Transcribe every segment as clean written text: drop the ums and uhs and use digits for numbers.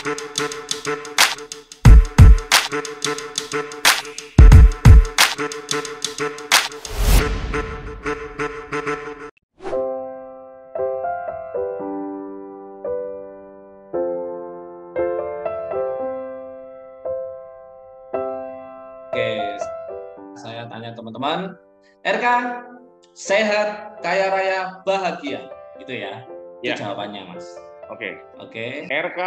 Oke, saya tanya teman-teman, RK sehat, kaya raya, bahagia, gitu ya? Itu Ya. jawabannya, Mas. Oke. Oke. RK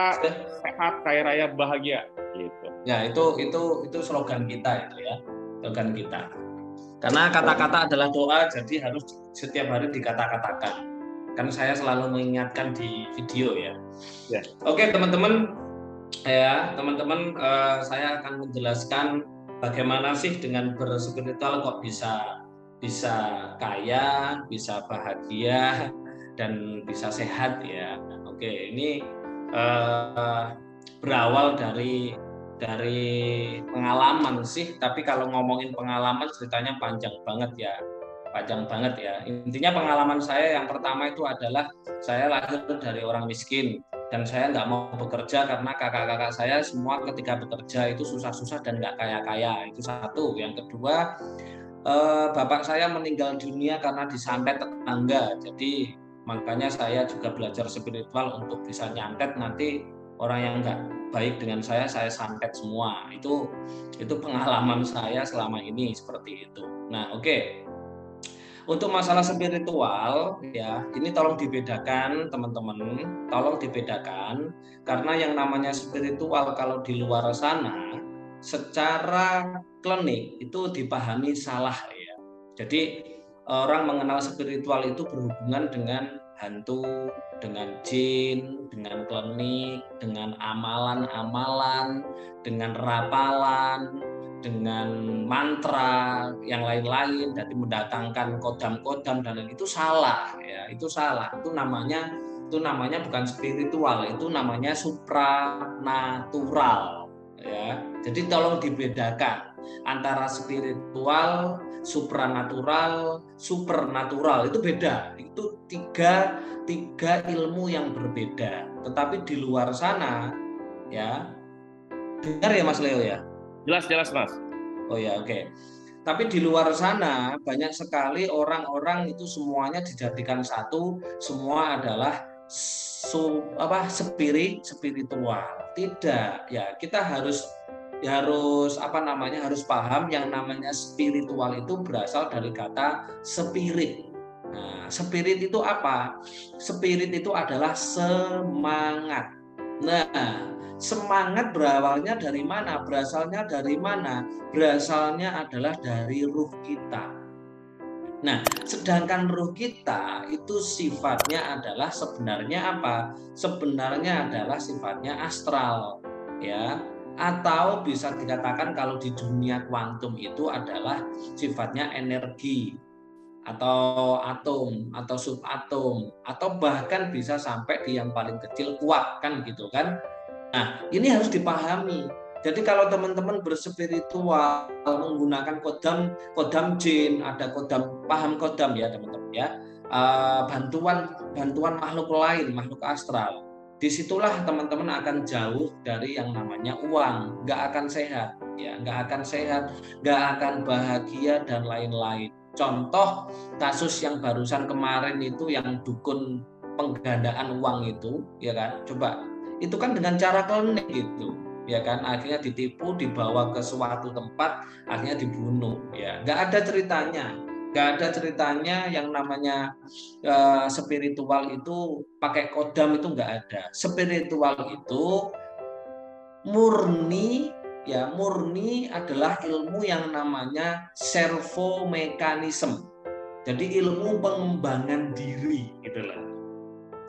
sehat, kaya raya, bahagia, gitu. Ya, itu slogan kita itu ya, slogan kita. Karena kata-kata adalah doa, jadi harus setiap hari dikata-katakan. Kan saya selalu mengingatkan di video ya. Ya. Oke, teman-teman, saya akan menjelaskan bagaimana sih dengan berspiritual kok bisa kaya, bisa bahagia, dan bisa sehat ya. Oke, ini berawal dari pengalaman sih, tapi kalau ngomongin pengalaman ceritanya panjang banget ya. Intinya pengalaman saya yang pertama itu adalah saya lahir dari orang miskin dan saya nggak mau bekerja karena kakak-kakak saya semua ketika bekerja itu susah-susah dan nggak kaya-kaya. Itu satu. Yang kedua, bapak saya meninggal dunia karena disantet tetangga. Jadi makanya saya juga belajar spiritual untuk bisa nyantet nanti orang yang nggak baik dengan saya santet semua. Itu pengalaman saya selama ini seperti itu. Nah, oke. Untuk masalah spiritual ya, ini tolong dibedakan teman-teman, tolong dibedakan karena yang namanya spiritual kalau di luar sana secara klinik itu dipahami salah ya. Jadi orang mengenal spiritual itu berhubungan dengan hantu, dengan jin, dengan klinik, dengan amalan-amalan, dengan rapalan, dengan mantra yang lain-lain, dari mendatangkan kodam-kodam dan lain, itu salah ya, itu salah. Itu namanya bukan spiritual, itu namanya supranatural ya. Jadi tolong dibedakan antara spiritual, supranatural, supernatural, itu beda. Itu tiga ilmu yang berbeda. Tetapi di luar sana ya, dengar ya Mas Leo ya? Jelas, Mas. Oh ya, oke. Tapi di luar sana banyak sekali orang-orang itu semuanya dijadikan satu, semua adalah spiritual. Tidak, ya kita harus paham yang namanya spiritual itu berasal dari kata spirit. Nah, spirit itu apa? Spirit itu adalah semangat. Nah, semangat berawalnya dari mana? Berasalnya dari mana? Berasalnya adalah dari ruh kita. Nah, sedangkan ruh kita itu sifatnya adalah sebenarnya apa? Sebenarnya adalah sifatnya astral, ya. Atau bisa dikatakan kalau di dunia kuantum itu adalah sifatnya energi atau atom atau subatom atau bahkan bisa sampai di yang paling kecil kuat kan gitu kan. Nah, ini harus dipahami. Jadi kalau teman-teman berspiritual menggunakan kodam jin, ada paham kodam ya teman-teman ya, bantuan makhluk lain, makhluk astral. Disitulah teman-teman akan jauh dari yang namanya uang, nggak akan sehat, ya, nggak akan bahagia dan lain-lain. Contoh kasus yang barusan kemarin itu yang dukun penggandaan uang itu, ya kan, coba itu kan dengan cara klinik gitu, ya kan, akhirnya ditipu, dibawa ke suatu tempat, akhirnya dibunuh, ya, nggak ada ceritanya yang namanya spiritual itu pakai kodam, itu nggak ada. Spiritual itu murni adalah ilmu yang namanya servomekanisme. Jadi ilmu pengembangan diri gitu loh.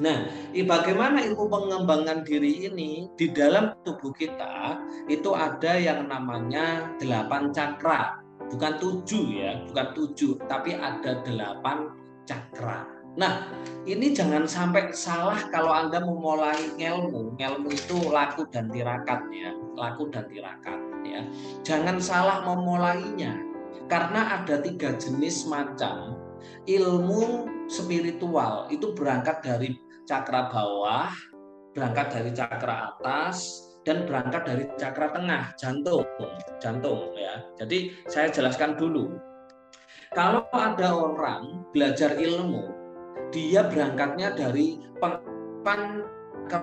Nah, bagaimana ilmu pengembangan diri ini di dalam tubuh kita itu ada yang namanya 8 cakra, bukan 7 ya, bukan 7, tapi ada 8 cakra. Nah, ini jangan sampai salah kalau Anda memulai ilmu itu laku dan tirakat ya, Jangan salah memulainya, karena ada 3 jenis macam ilmu spiritual itu berangkat dari cakra bawah, berangkat dari cakra atas dan berangkat dari cakra tengah, jantung ya. Jadi saya jelaskan dulu. Kalau ada orang belajar ilmu, dia berangkatnya dari pangkal ke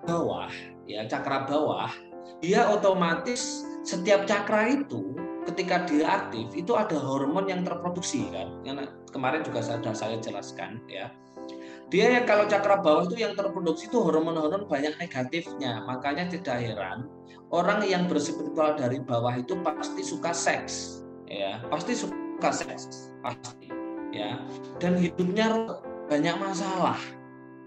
bawah, ya cakra bawah, dia otomatis setiap cakra itu ketika dia aktif itu ada hormon yang terproduksi kan. Karena kemarin juga sudah saya jelaskan ya. Dia yang kalau cakra bawah itu yang terproduksi itu hormon-hormon banyak negatifnya. Makanya tidak heran orang yang berspiritual dari bawah itu pasti suka seks, ya, pasti suka seks, pasti, ya. Dan hidupnya banyak masalah,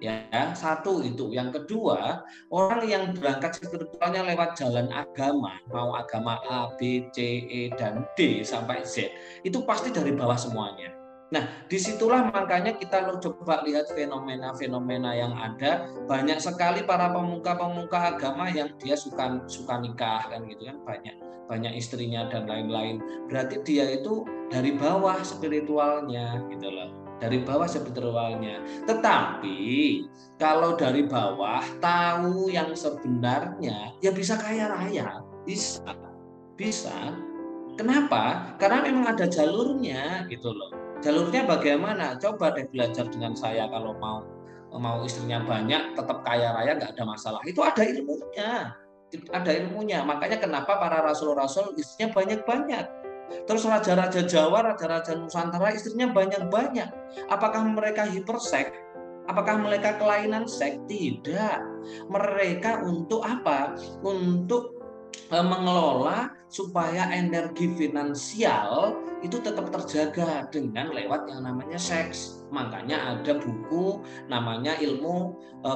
ya. Satu itu. Yang kedua, orang yang berangkat spiritualnya lewat jalan agama, mau agama A, B, C, E, dan D sampai Z, itu pasti dari bawah semuanya. Nah, disitulah makanya kita coba lihat fenomena-fenomena yang ada. Banyak sekali para pemuka-pemuka agama yang dia suka nikah kan gitu kan, banyak istrinya dan lain-lain. Berarti dia itu dari bawah spiritualnya gitu loh. Dari bawah spiritualnya. Tetapi kalau dari bawah tahu yang sebenarnya, ya bisa kaya raya, bisa. Kenapa? Karena memang ada jalurnya gitu loh. Jalurnya bagaimana? Coba deh belajar dengan saya. Kalau mau istrinya banyak, tetap kaya raya, nggak ada masalah. Itu ada ilmunya. Makanya kenapa para rasul-rasul istrinya banyak-banyak. Terus raja-raja Jawa, raja-raja Nusantara istrinya banyak-banyak. Apakah mereka hiperseks? Apakah mereka kelainan seks? Tidak. Mereka untuk apa? Untuk mengelola supaya energi finansial itu tetap terjaga dengan lewat yang namanya seks. Makanya ada buku namanya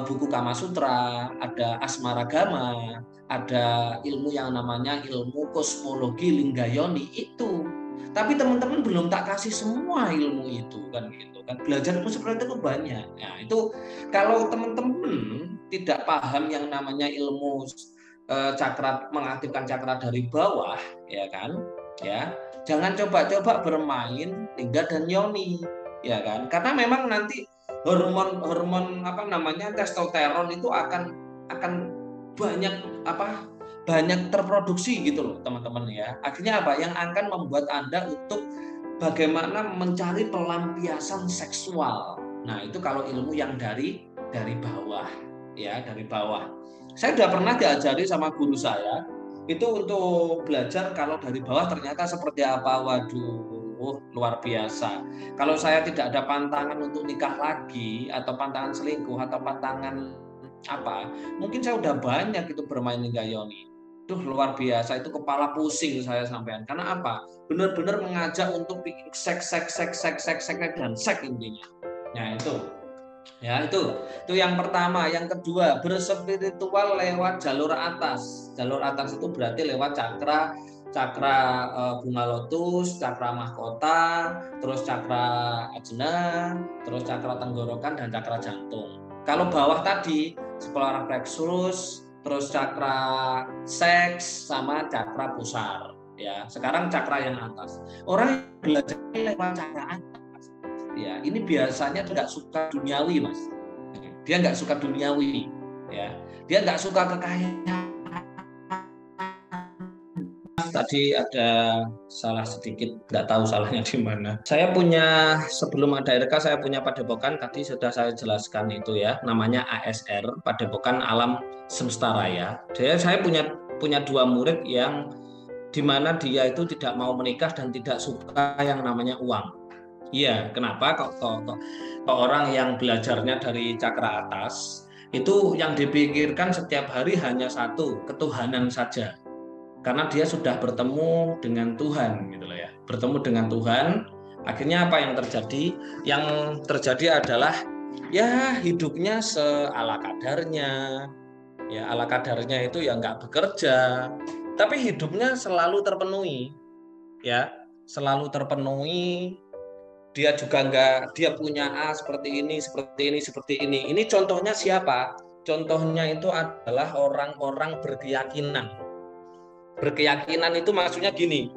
buku Kama Sutra, ada Asmaragama, ada ilmu yang namanya ilmu kosmologi Linggayoni itu. Tapi teman-teman belum tak kasih semua ilmu itu kan gitu kan. Belajar ilmu seperti itu banyak. Nah, itu kalau teman-teman tidak paham yang namanya ilmu cakra, mengaktifkan cakra dari bawah, ya kan, ya jangan coba-coba bermain lingga dan yoni, ya kan, karena memang nanti hormon apa namanya testosteron itu akan banyak terproduksi gitu loh teman-teman ya. Akhirnya apa yang akan membuat Anda untuk bagaimana mencari pelampiasan seksual. Nah itu kalau ilmu yang dari bawah, ya dari bawah. Saya sudah pernah diajari sama guru saya itu untuk belajar kalau dari bawah ternyata seperti apa. Waduh, luar biasa. Kalau saya tidak ada pantangan untuk nikah lagi atau pantangan selingkuh atau pantangan apa, mungkin saya udah banyak itu bermain linggayoni. Duh, luar biasa, itu kepala pusing saya sampean. Karena apa? Benar-benar mengajak untuk bikin seks dan seks intinya. Nah, itu. Ya, itu yang pertama. Yang kedua, berspiritual lewat jalur atas. Jalur atas itu berarti lewat cakra bunga lotus, cakra mahkota, terus cakra ajna, terus cakra tenggorokan dan cakra jantung. Kalau bawah tadi solar plexus, terus cakra seks sama cakra pusar, ya. Sekarang cakra yang atas. Orang yang belajar lewat cakra atas, ya, ini biasanya nggak suka duniawi, Mas. Dia nggak suka duniawi, ya. Dia nggak suka kekayaan. Tadi ada salah sedikit, nggak tahu salahnya di mana. Saya punya, sebelum ada RK, saya punya padepokan, tadi sudah saya jelaskan itu ya, namanya ASR, Padepokan Alam Semesta Raya. Saya punya 2 murid yang dimana dia itu tidak mau menikah dan tidak suka yang namanya uang. Iya, kenapa kok orang yang belajarnya dari cakra atas itu yang dipikirkan setiap hari hanya satu, ketuhanan saja. Karena dia sudah bertemu dengan Tuhan gitu loh ya. Bertemu dengan Tuhan, akhirnya apa yang terjadi? Yang terjadi adalah ya hidupnya seala kadarnya. Ya, ala kadarnya itu ya nggak bekerja, tapi hidupnya selalu terpenuhi. Ya, selalu terpenuhi. Dia juga dia punya seperti ini. Ini contohnya siapa? Contohnya itu adalah orang-orang berkeyakinan. Berkeyakinan itu maksudnya gini.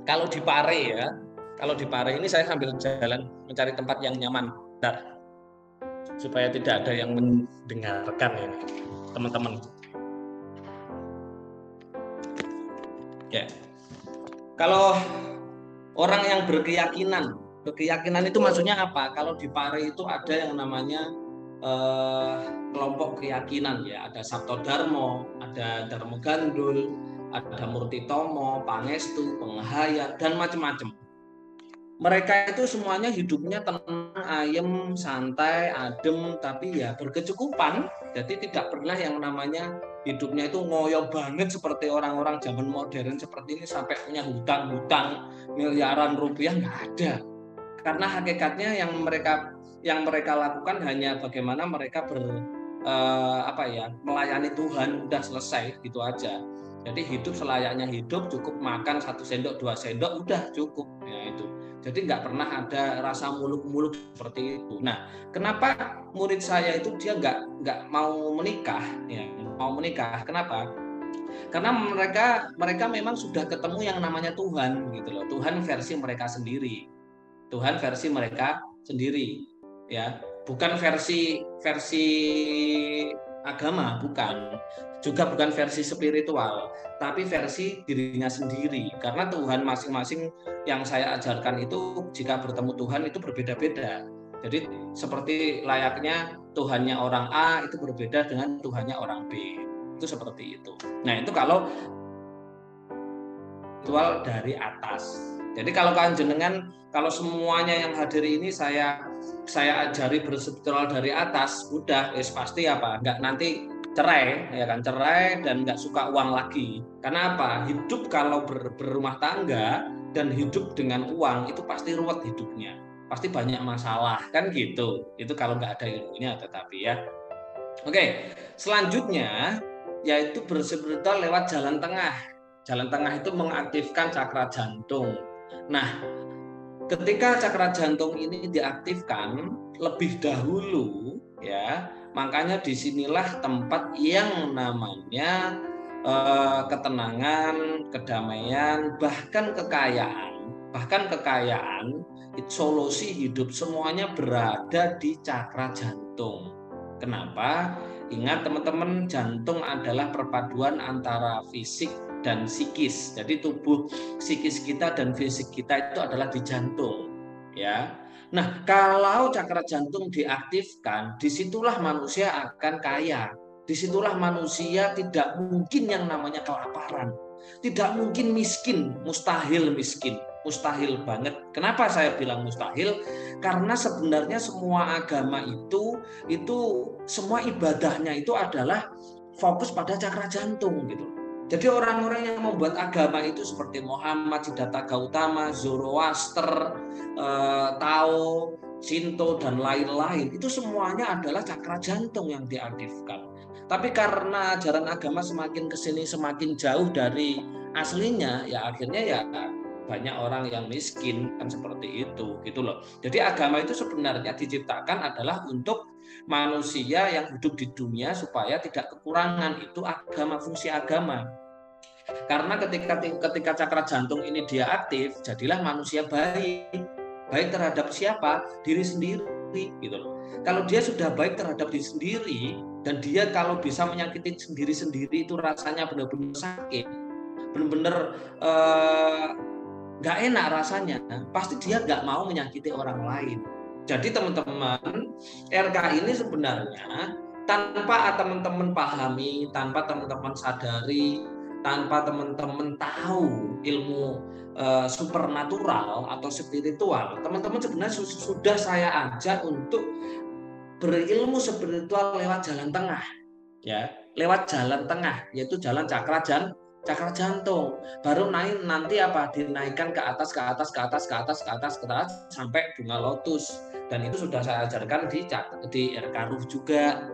Kalau di Pare ini saya sambil jalan mencari tempat yang nyaman. Bentar. supaya tidak ada yang mendengarkan ini, teman-teman. Ya. Kalau orang yang berkeyakinan itu maksudnya apa? Kalau di Pare itu ada yang namanya kelompok keyakinan ya, ada Saptodharma, ada Dharma Gandul, ada Murtitomo, Pangestu, Penghayat, dan macam-macam. Mereka itu semuanya hidupnya tenang, ayem, santai, adem, tapi ya berkecukupan. Jadi tidak pernah yang namanya hidupnya itu ngoyo banget seperti orang-orang zaman modern seperti ini sampai punya hutang-hutang miliaran rupiah, nggak ada. Karena hakikatnya yang mereka lakukan hanya bagaimana mereka melayani Tuhan, udah selesai gitu aja. Jadi hidup selayaknya hidup, cukup makan 1 sendok 2 sendok udah cukup ya itu. Jadi nggak pernah ada rasa muluk-muluk seperti itu. Nah, kenapa murid saya itu dia nggak mau menikah? Ya, mau menikah. Kenapa? Karena mereka memang sudah ketemu yang namanya Tuhan gitu loh. Tuhan versi mereka sendiri. Tuhan versi mereka sendiri, ya. Bukan versi agama, bukan. Juga bukan versi spiritual, tapi versi dirinya sendiri. Karena Tuhan masing-masing yang saya ajarkan itu jika bertemu Tuhan itu berbeda-beda. Jadi seperti layaknya Tuhannya orang A itu berbeda dengan Tuhannya orang B. Itu seperti itu. Nah, itu kalau spiritual dari atas. Jadi kalau kalian jenengan, kalau semuanya yang hadir ini saya ajari berspiritual dari atas, udah pasti apa? Nggak nanti cerai, ya kan, cerai dan nggak suka uang lagi. Karena apa? Hidup kalau berumah tangga dan hidup dengan uang itu pasti ruwet hidupnya, pasti banyak masalah kan gitu. Itu kalau nggak ada ilmunya, tetapi ya. Oke, selanjutnya yaitu berspiritual lewat jalan tengah. Jalan tengah itu mengaktifkan cakra jantung. Nah, ketika cakra jantung ini diaktifkan lebih dahulu, ya, makanya disinilah tempat yang namanya ketenangan, kedamaian, bahkan kekayaan, solusi hidup semuanya berada di cakra jantung. Kenapa? Ingat teman-teman, jantung adalah perpaduan antara fisik dan psikis. Jadi tubuh psikis kita dan fisik kita itu adalah di jantung, ya. Nah, kalau cakra jantung diaktifkan, disitulah manusia akan kaya. Disitulah manusia tidak mungkin yang namanya kelaparan. Tidak mungkin miskin, mustahil miskin. Mustahil banget. Kenapa saya bilang mustahil? Karena sebenarnya semua agama itu semua ibadahnya itu adalah fokus pada cakra jantung gitu. Jadi orang-orang yang membuat agama itu seperti Muhammad, Siddhartha Gautama, Zoroaster, Tao, Shinto dan lain-lain, itu semuanya adalah cakra jantung yang diaktifkan. Tapi karena ajaran agama semakin kesini semakin jauh dari aslinya, ya akhirnya ya banyak orang yang miskin kan seperti itu gitu loh. Jadi agama itu sebenarnya diciptakan adalah untuk manusia yang hidup di dunia supaya tidak kekurangan. Itu agama, fungsi agama. Karena ketika cakra jantung ini dia aktif, jadilah manusia baik terhadap siapa? Diri sendiri gitu loh. Kalau dia sudah baik terhadap diri sendiri dan dia kalau bisa menyakiti diri sendiri itu rasanya benar-benar sakit, benar-benar nggak enak rasanya, pasti dia nggak mau menyakiti orang lain. Jadi teman-teman, RK ini sebenarnya tanpa teman-teman pahami, tanpa teman-teman sadari, tanpa teman-teman tahu ilmu supernatural atau spiritual, teman-teman sebenarnya sudah saya ajak untuk berilmu spiritual lewat jalan tengah, ya, lewat jalan tengah, yaitu jalan cakra jantung. Baru nanti apa? Dinaikkan ke atas sampai bunga lotus. Dan itu sudah saya ajarkan di RK Ruh juga.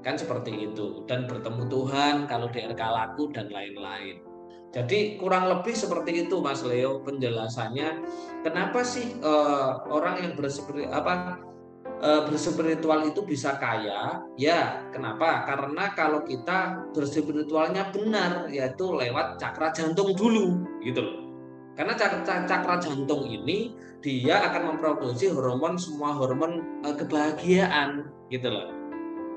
Kan seperti itu. Dan bertemu Tuhan kalau di RK Laku dan lain-lain. Jadi kurang lebih seperti itu Mas Leo penjelasannya. Kenapa sih orang yang berspiritual itu bisa kaya? Ya, kenapa? Karena kalau kita berspiritualnya benar, yaitu lewat cakra jantung dulu, gitu loh. Karena cakra jantung ini dia akan memproduksi semua hormon kebahagiaan. gitu loh.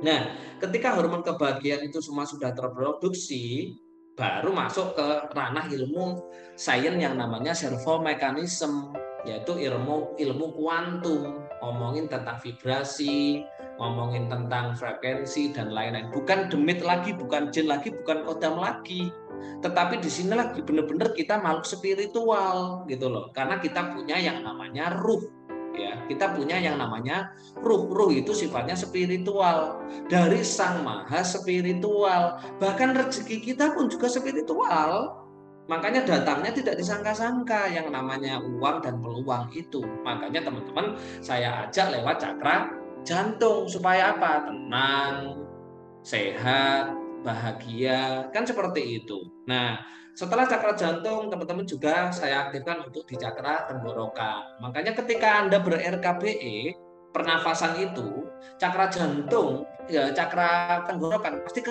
Nah, ketika hormon kebahagiaan itu semua sudah terproduksi, baru masuk ke ranah ilmu sains yang namanya servomekanisme, yaitu ilmu kuantum, ngomongin tentang vibrasi, ngomongin tentang frekuensi dan lain-lain. Bukan demit lagi, bukan jin lagi, bukan kodam lagi. Tetapi di sini lagi benar-benar kita makhluk spiritual gitu loh. Karena kita punya yang namanya ruh. Ya, kita punya yang namanya ruh. Ruh itu sifatnya spiritual, dari Sang Maha spiritual. Bahkan rezeki kita pun juga spiritual. Makanya datangnya tidak disangka-sangka yang namanya uang dan peluang itu. Makanya teman-teman saya ajak lewat cakra jantung supaya apa? Tenang, sehat, bahagia, kan seperti itu. Nah, setelah cakra jantung, teman-teman juga saya aktifkan untuk di cakra tenggorokan. Makanya ketika Anda ber-RKBE, pernafasan itu, cakra jantung, ya cakra tenggorokan pasti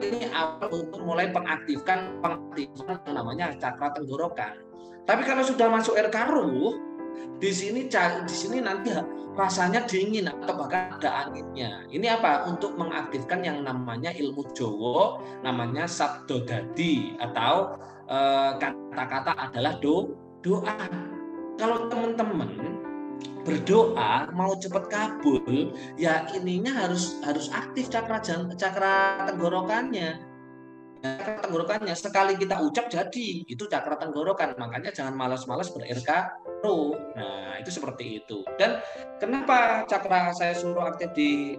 ini awal untuk mulai pengaktifan yang namanya cakra tenggorokan. Tapi kalau sudah masuk RK ruh, di sini nanti rasanya dingin atau bahkan ada anginnya. Ini apa? Untuk mengaktifkan yang namanya ilmu Jowo, namanya sabdo dadi atau kata-kata adalah doa. Kalau teman-teman berdoa mau cepat kabul, ya ininya harus aktif cakra tenggorokannya. Cakra tenggorokannya sekali kita ucap jadi itu cakra tenggorokan. Makanya jangan malas-malas ber-RK roh. Nah, itu seperti itu. Dan kenapa cakra saya suruh aktif di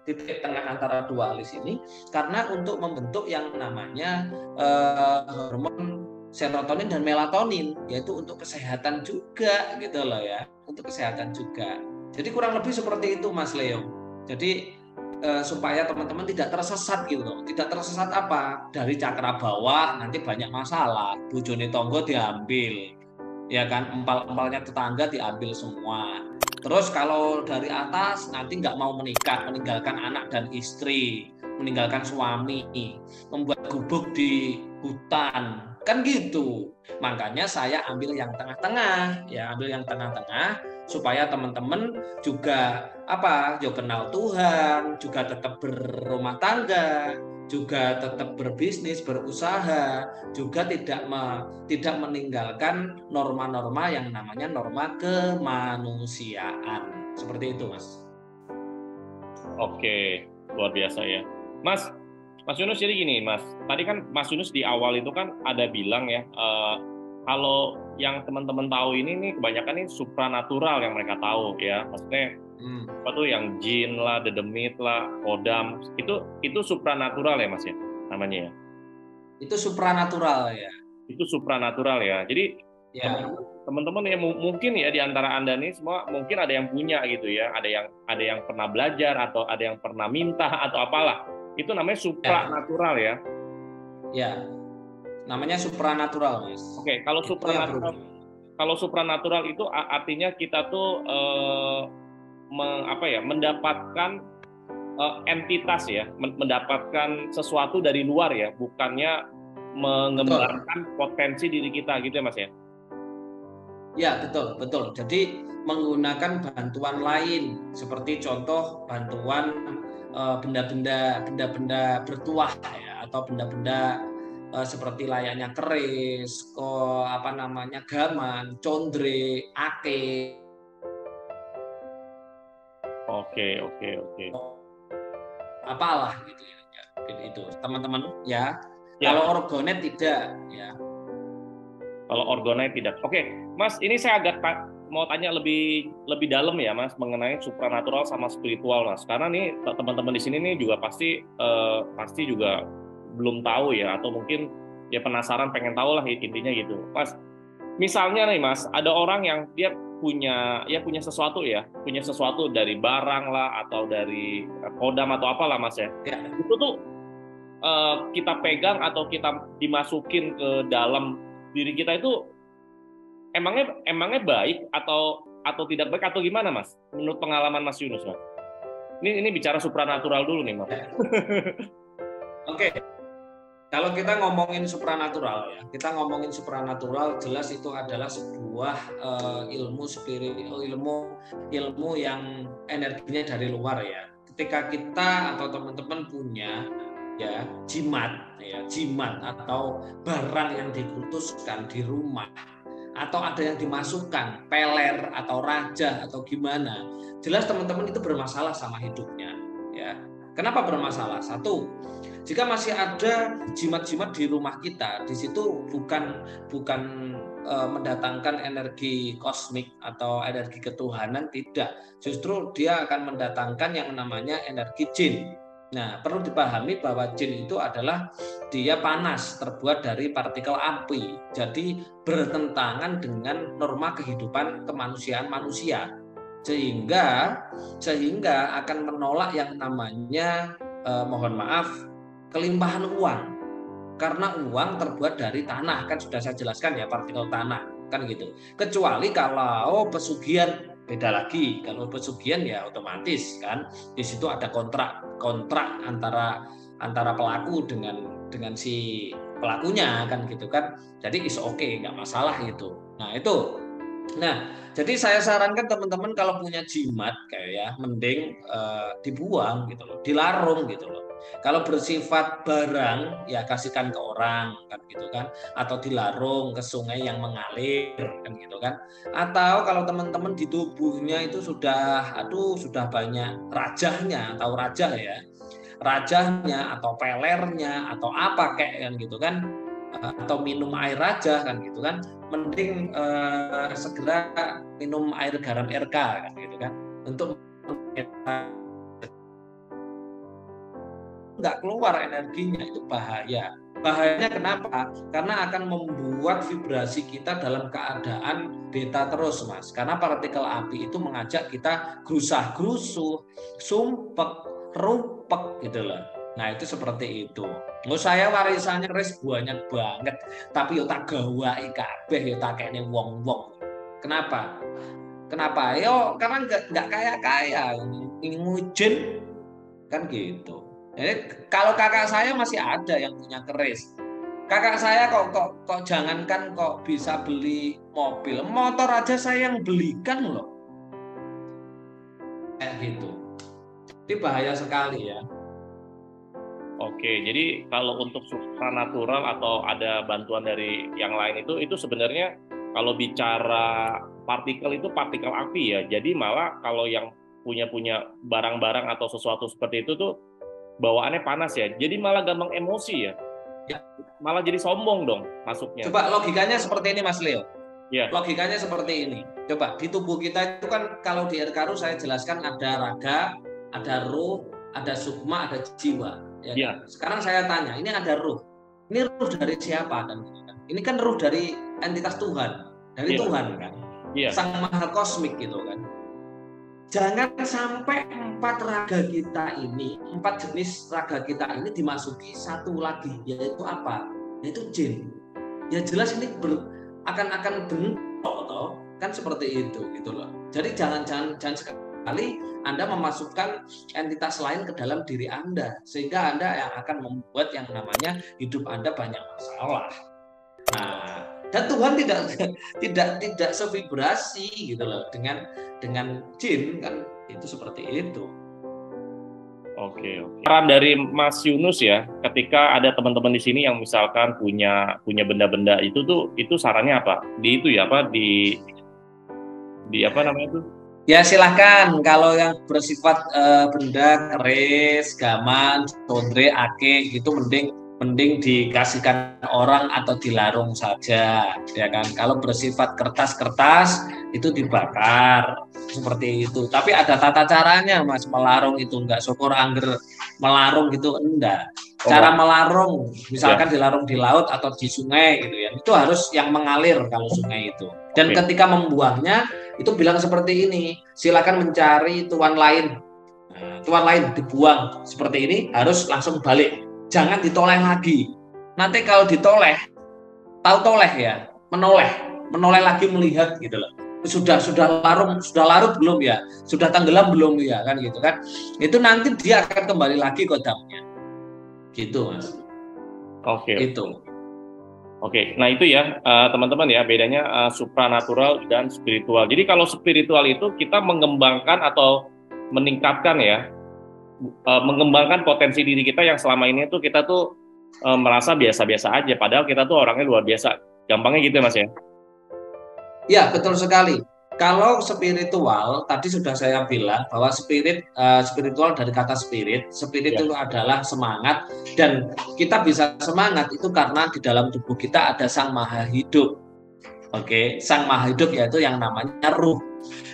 titik tengah antara dua alis ini? Karena untuk membentuk yang namanya hormon serotonin dan melatonin, yaitu untuk kesehatan juga gitu loh ya, untuk kesehatan juga. Jadi kurang lebih seperti itu Mas Leo. Jadi supaya teman-teman tidak tersesat gitu loh. Tidak tersesat apa? Dari cakra bawah nanti banyak masalah. Bojone tonggo diambil, ya kan, empal-empalnya tetangga diambil semua. Terus kalau dari atas nanti nggak mau menikah, meninggalkan anak dan istri, meninggalkan suami, membuat gubuk di hutan, kan gitu. Makanya saya ambil yang tengah-tengah, ya ambil yang tengah-tengah supaya teman-teman juga apa, yo kenal Tuhan, juga tetap berumah tangga, juga tetap berbisnis, berusaha, juga tidak meninggalkan norma-norma yang namanya norma kemanusiaan. Seperti itu, Mas. Oke, luar biasa ya. Mas Yunus, jadi gini, Mas. Tadi kan Mas Yunus di awal itu kan ada bilang ya, kalau yang teman-teman tahu ini nih kebanyakan ini supranatural yang mereka tahu ya. Maksudnya apa tuh yang jin lah, dedemit lah, kodam, itu supranatural ya Mas ya namanya ya. Itu supranatural ya. Itu supranatural ya. Jadi Ya. teman-teman ya mungkin ya di antara Anda nih semua mungkin ada yang punya gitu ya, ada yang pernah belajar atau ada yang pernah minta atau apalah. Itu namanya supranatural ya. Ya. Namanya supranatural, Mas. Oke, kalau supranatural itu artinya kita tuh mendapatkan entitas ya, mendapatkan sesuatu dari luar ya, bukannya mengembangkan potensi diri kita gitu ya Mas ya. Ya, betul. Jadi menggunakan bantuan lain seperti contoh bantuan benda-benda bertuah ya, atau benda-benda seperti layaknya keris, gaman, condre, ake. Oke. Apalah gitu ya. Itu teman-teman ya. Kalau orgonet tidak ya. Kalau orgonet tidak. Oke, Mas, ini saya agak mau tanya lebih dalam ya, Mas, mengenai supranatural sama spiritual, Mas. Karena nih teman-teman di sini nih juga pasti juga belum tahu ya, atau mungkin ya penasaran, pengen tahu lah intinya gitu, Mas. Misalnya nih, Mas, ada orang yang dia punya sesuatu ya, punya sesuatu dari barang lah atau dari kodam atau apalah, Mas ya. Itu tuh kita pegang atau kita dimasukin ke dalam diri kita itu emangnya baik atau tidak baik atau gimana, Mas? Menurut pengalaman Mas Yunus, Mas. Ini bicara supranatural dulu nih, Mas. Oke. Kalau kita ngomongin supranatural ya, kita ngomongin supranatural jelas itu adalah sebuah ilmu spirit, ilmu yang energinya dari luar ya. Ketika kita atau teman-teman punya ya jimat atau barang yang dikutuskan di rumah atau ada yang dimasukkan peler atau raja atau gimana, jelas teman-teman itu bermasalah sama hidupnya ya. Kenapa bermasalah? Satu, jika masih ada jimat-jimat di rumah kita, di situ bukan mendatangkan energi kosmik atau energi ketuhanan, tidak. Justru dia akan mendatangkan yang namanya energi jin. Nah, perlu dipahami bahwa jin itu adalah dia panas, terbuat dari partikel api. Jadi bertentangan dengan norma kehidupan kemanusiaan manusia. Sehingga akan menolak yang namanya mohon maaf kelimpahan uang, karena uang terbuat dari tanah, kan sudah saya jelaskan ya, partikel tanah kan gitu. Kecuali kalau pesugihan, beda lagi. Kalau pesugihan ya otomatis kan di situ ada kontrak antara pelaku dengan si pelakunya kan gitu kan. Jadi is okay, nggak masalah itu. Nah, jadi saya sarankan teman-teman kalau punya jimat kayak ya, mending dibuang gitu loh, dilarung gitu loh. Kalau bersifat barang ya kasihkan ke orang kan gitu kan, atau dilarung ke sungai yang mengalir kan gitu kan. Atau kalau teman-teman di tubuhnya itu sudah banyak rajahnya, tahu rajah ya, rajahnya atau pelernya atau apa kayak kan gitu kan, atau minum air raja kan gitu kan, mending segera minum air garam RK kan gitu kan, untuk nggak keluar energinya. Itu bahayanya kenapa? Karena akan membuat vibrasi kita dalam keadaan beta terus Mas, karena partikel api itu mengajak kita grusah-grusuh, sumpek, rupek gitu loh. Nah itu seperti itu. Saya warisannya res banyak banget, tapi yo tak gawai kabeh, yo tak kene wong-wong. Kenapa? Yo karena nggak kaya-kaya, ngujin kan gitu. Jadi kalau kakak saya masih ada yang punya keris. Kakak saya kok jangankan kok bisa beli mobil, motor aja saya yang belikan loh. Kayak gitu. Ini bahaya sekali ya. Oke, jadi kalau untuk supranatural atau ada bantuan dari yang lain itu sebenarnya kalau bicara partikel itu partikel api ya. Jadi malah kalau yang punya barang-barang atau sesuatu seperti itu tuh bawaannya panas ya. Jadi malah gampang emosi ya. Malah jadi sombong dong masuknya. Coba logikanya seperti ini Mas Leo. Ya. Logikanya seperti ini. Coba di tubuh kita itu kan kalau di RKRU saya jelaskan ada raga, ada ruh, ada sukma, ada jiwa. Ya. Kan? Sekarang saya tanya, ini ada ruh. Ini ruh dari siapa kan? Ini kan ruh dari entitas Tuhan, dari Tuhan kan. Sang Maha Kosmik gitu kan. Jangan sampai 4 raga kita ini, 4 jenis raga kita ini dimasuki satu lagi, yaitu apa? Yaitu jin. Ya jelas ini akan bentrok toh, kan seperti itu gitu loh. Jadi jangan sekali Anda memasukkan entitas lain ke dalam diri Anda, sehingga Anda yang akan membuat yang namanya hidup Anda banyak masalah. Nah, dan Tuhan tidak sevibrasi gitu loh dengan jin kan, itu seperti itu. Oke. Saran dari Mas Yunus ya, ketika ada teman-teman di sini yang misalkan punya benda-benda itu sarannya apa? Di apa namanya itu? Ya silahkan, kalau yang bersifat benda keris, gaman, sondre, ake gitu mending dikasihkan orang atau dilarung saja, ya kan. Kalau bersifat kertas itu dibakar seperti itu. Tapi ada tata caranya Mas, melarung itu enggak syukur angger melarung gitu enggak. Cara melarung misalkan dilarung di laut atau di sungai gitu ya. Itu harus yang mengalir kalau sungai itu. Dan ketika membuangnya itu bilang seperti ini, silakan mencari tuan lain. Nah, tuan lain dibuang seperti ini harus langsung balik. Jangan ditoleh lagi. Nanti kalau ditoleh, tahu toleh ya, menoleh lagi melihat gitu loh. Sudah larut belum ya? Sudah tenggelam belum ya kan gitu kan? Itu nanti dia akan kembali lagi kodamnya. Gitu Mas. Oke. Itu. Oke, nah itu ya teman-teman ya bedanya supranatural dan spiritual. Jadi kalau spiritual itu kita mengembangkan atau meningkatkan ya, mengembangkan potensi diri kita yang selama ini tuh kita tuh merasa biasa-biasa aja, padahal kita tuh orangnya luar biasa. Gampangnya gitu ya Mas ya? Ya, betul sekali. Kalau spiritual, tadi sudah saya bilang bahwa spiritual dari kata spirit, spirit Ya. itu adalah semangat, dan kita bisa semangat itu karena di dalam tubuh kita ada Sang Maha Hidup. Oke, Sang Maha Hidup yaitu yang namanya ruh.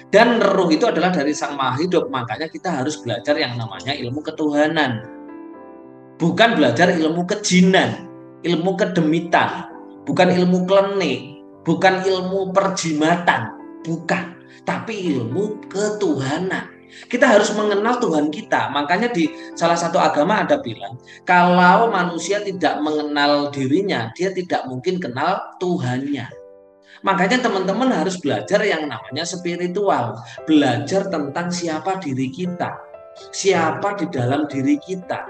Dan ruh itu adalah dari Sang Maha Hidup, makanya kita harus belajar yang namanya ilmu ketuhanan. Bukan belajar ilmu kejinan, ilmu kedemitan, bukan ilmu klenik, bukan ilmu perjimatan, bukan, tapi ilmu ketuhanan. Kita harus mengenal Tuhan kita. Makanya di salah satu agama ada bilang, kalau manusia tidak mengenal dirinya, dia tidak mungkin kenal Tuhannya. Makanya teman-teman harus belajar yang namanya spiritual, belajar tentang siapa diri kita, siapa di dalam diri kita.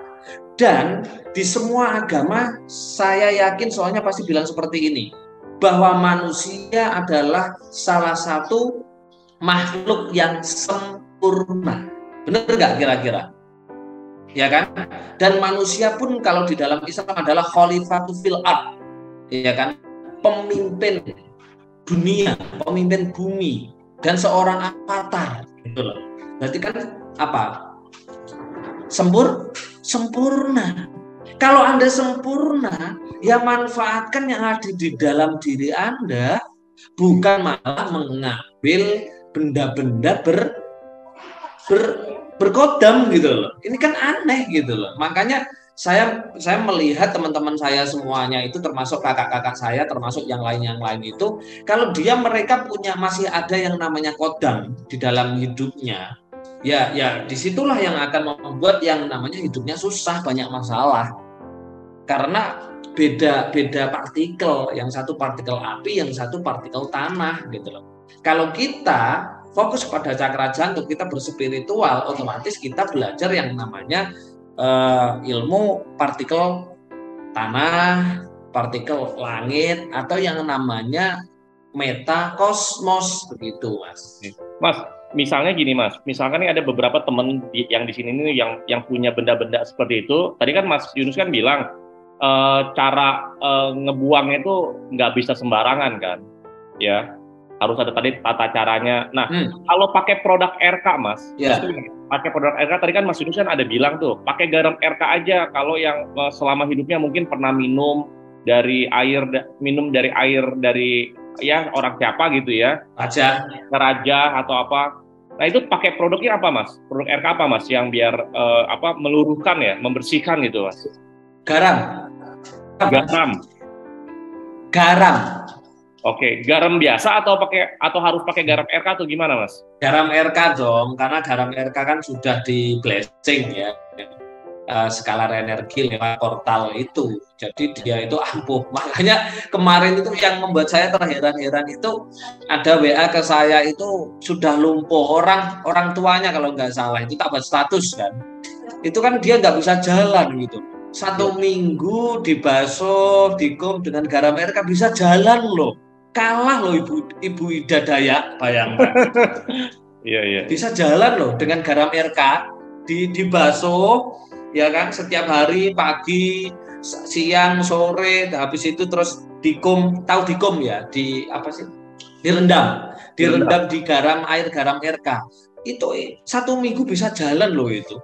Dan di semua agama saya yakin soalnya pasti bilang seperti ini, bahwa manusia adalah salah satu makhluk yang sempurna. Benar nggak kira-kira? Ya kan? Dan manusia pun kalau di dalam Islam adalah khalifatul fil ard, ya kan? Pemimpin dunia, pemimpin bumi, dan seorang avatar, gitu loh. Berarti kan apa? Sempurna. Kalau Anda sempurna, ya manfaatkan yang ada di dalam diri Anda, bukan malah mengambil benda-benda ber, berkodam gitu loh. Ini kan aneh gitu loh. Makanya saya melihat teman-teman saya semuanya itu, termasuk kakak-kakak saya, termasuk yang lain itu, kalau mereka masih ada yang namanya kodam di dalam hidupnya, ya disitulah yang akan membuat yang namanya hidupnya susah, banyak masalah, karena beda partikel, yang satu partikel api, yang satu partikel tanah gitu loh. Kalau kita fokus pada cakra jantung, kita berspiritual, otomatis kita belajar yang namanya ilmu partikel tanah, partikel langit, atau yang namanya metakosmos, begitu Mas. Mas, misalnya gini Mas, misalkan nih ada beberapa teman yang di sini nih yang punya benda-benda seperti itu. Tadi kan Mas Yunus kan bilang cara ngebuangnya itu nggak bisa sembarangan kan, ya harus ada tadi tata caranya. Nah, kalau pakai produk RK Mas, pakai produk RK tadi kan Mas Yunus kan ada bilang tuh, pakai garam RK aja kalau yang selama hidupnya mungkin pernah minum dari air dari ya orang siapa gitu ya, raja atau apa. Nah itu pakai produknya apa Mas? Produk RK apa Mas yang biar meluruhkan ya, membersihkan gitu Mas? Garam. Oke, garam biasa atau harus pakai garam RK atau gimana Mas? Garam RK dong, karena garam RK kan sudah di blessing ya, skala energi lewat portal itu, jadi dia itu ampuh. Makanya kemarin itu yang membuat saya terheran-heran itu, ada WA ke saya itu sudah lumpuh, orang tuanya kalau nggak salah itu tak buat status kan, itu kan dia nggak bisa jalan gitu. 1 minggu dibasuh, dikum dengan garam RK bisa jalan loh. Kalah loh ibu Ida Dayak, bayangkan. Iya. Bisa jalan loh dengan garam RK, dibasuh ya kan, setiap hari pagi, siang, sore, habis itu terus dikum, tahu dikum ya, direndam di air garam RK. Itu 1 minggu bisa jalan loh itu.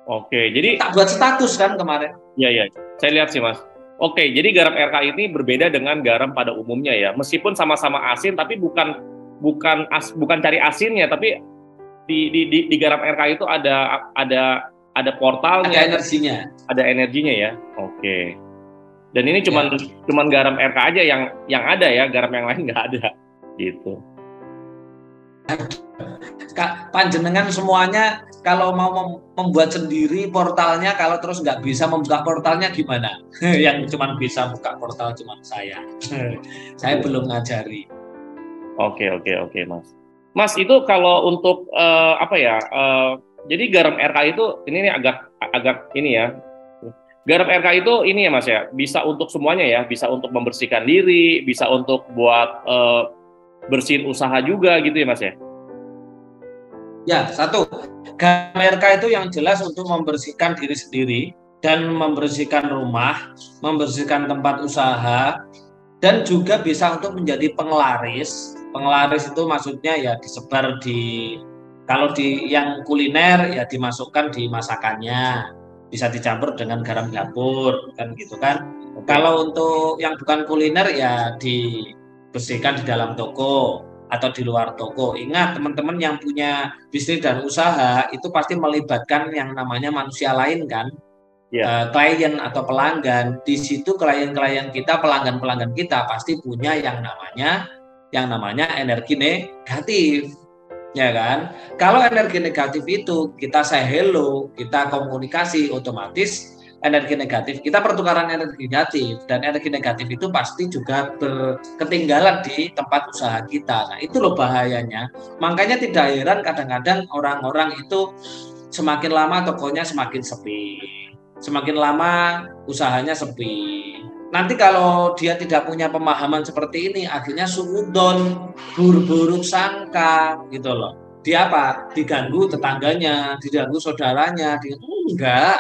Oke, jadi tak buat status kan kemarin. Iya, saya lihat sih Mas. Oke, jadi garam RK ini berbeda dengan garam pada umumnya ya. Meskipun sama-sama asin, tapi bukan cari asinnya, tapi di garam RK itu ada portalnya, ada energinya ya. Oke. Dan ini cuman garam RK aja yang ada ya, garam yang lain nggak ada, gitu. Panjenengan semuanya kalau mau membuat sendiri portalnya, kalau terus nggak bisa membuka portalnya gimana? Yang cuma bisa buka portal cuma saya. Saya belum ngajari. Oke Mas. Mas itu kalau untuk jadi garam RK itu ini agak ini ya. Garam RK itu ini ya Mas ya, bisa untuk semuanya ya, bisa untuk membersihkan diri, bisa untuk buat bersihin usaha juga gitu ya Mas ya. Ya, satu, garam RK itu yang jelas untuk membersihkan diri sendiri dan membersihkan rumah, membersihkan tempat usaha, dan juga bisa untuk menjadi penglaris. Penglaris itu maksudnya ya disebar di, kalau di yang kuliner ya dimasukkan di masakannya, bisa dicampur dengan garam dapur kan gitu kan. Oke. Kalau untuk yang bukan kuliner ya dibersihkan di dalam toko atau di luar toko. Ingat teman-teman yang punya bisnis dan usaha itu pasti melibatkan yang namanya manusia lain kan, Ya. klien atau pelanggan. Di situ klien-klien kita, pelanggan-pelanggan kita pasti punya yang namanya energi negatif, ya kan? Kalau energi negatif itu kita say hello, kita komunikasi, otomatis energi negatif kita pertukaran energi negatif, dan energi negatif itu pasti juga berketinggalan di tempat usaha kita. Nah, itu loh bahayanya. Makanya tidak heran kadang-kadang orang-orang itu semakin lama tokonya semakin sepi, semakin lama usahanya sepi. Nanti kalau dia tidak punya pemahaman seperti ini, akhirnya suudon, buruk-buruk sangka, gitu loh. Dia apa? Diganggu tetangganya, diganggu saudaranya, enggak.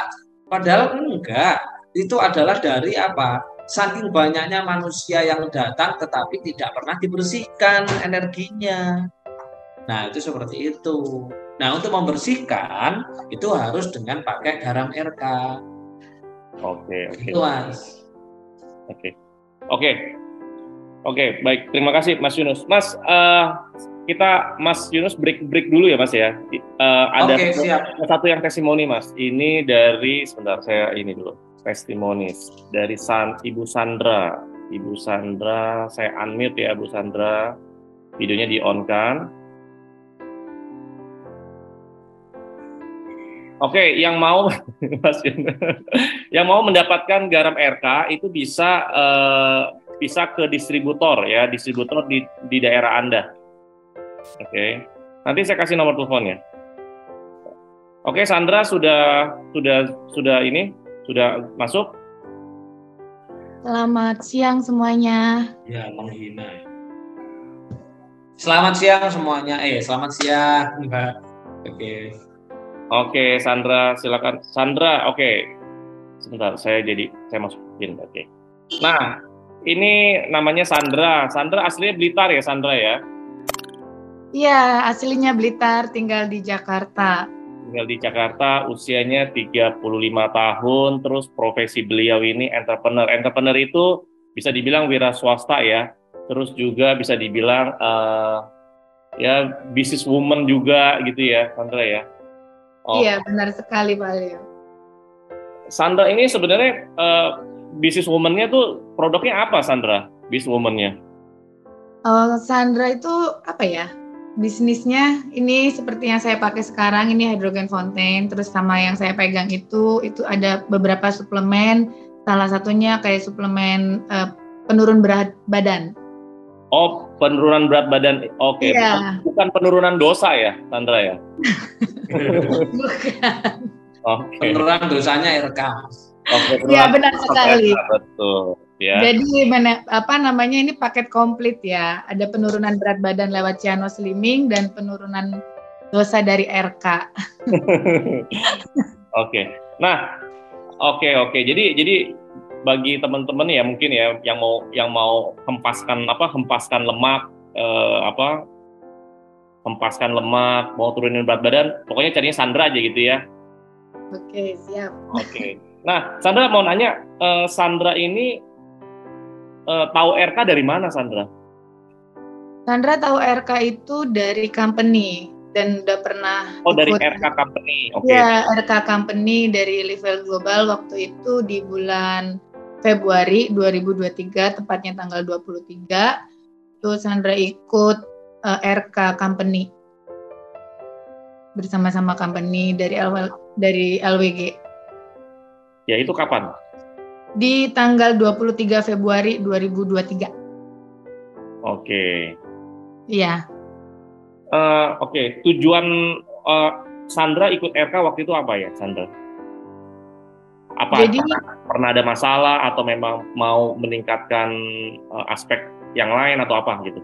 Padahal enggak. Itu adalah dari apa? Saking banyaknya manusia yang datang, tetapi tidak pernah dibersihkan energinya. Nah, itu seperti itu. Nah, untuk membersihkan itu harus dengan pakai garam RK. Oke. Itu, Mas. Oke. Oke, baik. Terima kasih Mas Yunus. Mas, Mas Yunus break dulu ya Mas ya. Ada Oke, siap. satu yang testimoni Mas. Ini dari, sebentar saya ini dulu. Testimoni dari Ibu Sandra. Ibu Sandra, saya unmute ya Bu Sandra. Videonya di-on kan. Oke, yang mau Mas Yunus, yang mau mendapatkan garam RK itu bisa ke distributor ya, distributor di daerah Anda. Oke. Nanti saya kasih nomor teleponnya. Oke, Sandra sudah masuk? Selamat siang semuanya. Ya, menghina. Selamat siang semuanya. Selamat siang, Mbak. Oke, Sandra, silakan. Sandra, oke. Sebentar, saya masukin. Oke. Nah, ini namanya Sandra. Sandra aslinya Blitar ya, Sandra ya? Iya, aslinya Blitar, tinggal di Jakarta. Tinggal di Jakarta, usianya 35 tahun, terus profesi beliau ini entrepreneur. Entrepreneur itu bisa dibilang wira swasta ya, terus juga bisa dibilang ya business woman juga gitu ya, Sandra ya? Oh. Iya, benar sekali Pak Leo. Sandra ini sebenarnya business woman-nya tuh produknya apa Sandra, business woman-nya? Sandra itu apa ya? Bisnisnya ini seperti yang saya pakai sekarang, ini hydrogen fountain, terus sama yang saya pegang itu ada beberapa suplemen, salah satunya kayak suplemen penurun berat badan. Oh, penurunan berat badan, oke. Iya. Bukan penurunan dosa ya, Sandra ya? Bukan. Okay. Penurunan dosanya RK. Iya, benar sekali. Betul. Ya. Jadi ini paket komplit ya. Ada penurunan berat badan lewat Cyano Slimming dan penurunan dosa dari RK. Oke. Nah, oke. Jadi bagi teman-teman ya mungkin ya yang mau hempaskan lemak hempaskan lemak, mau turunin berat badan, pokoknya carinya Sandra aja gitu ya. Oke, siap. Oke. Nah, Sandra mau nanya, Sandra ini tahu RK dari mana, Sandra? Sandra tahu RK itu dari company dan udah pernah dari RK company. Oke. Ya, RK company dari Level Global waktu itu di bulan Februari 2023, tepatnya tanggal 23. Itu Sandra ikut RK company. Bersama-sama company dari LWG. Ya, itu kapan? Di tanggal 23 Februari 2023. Oke. Iya. Oke. Tujuan Sandra ikut RK waktu itu apa ya, Sandra? pernah ada masalah atau memang mau meningkatkan aspek yang lain atau apa gitu?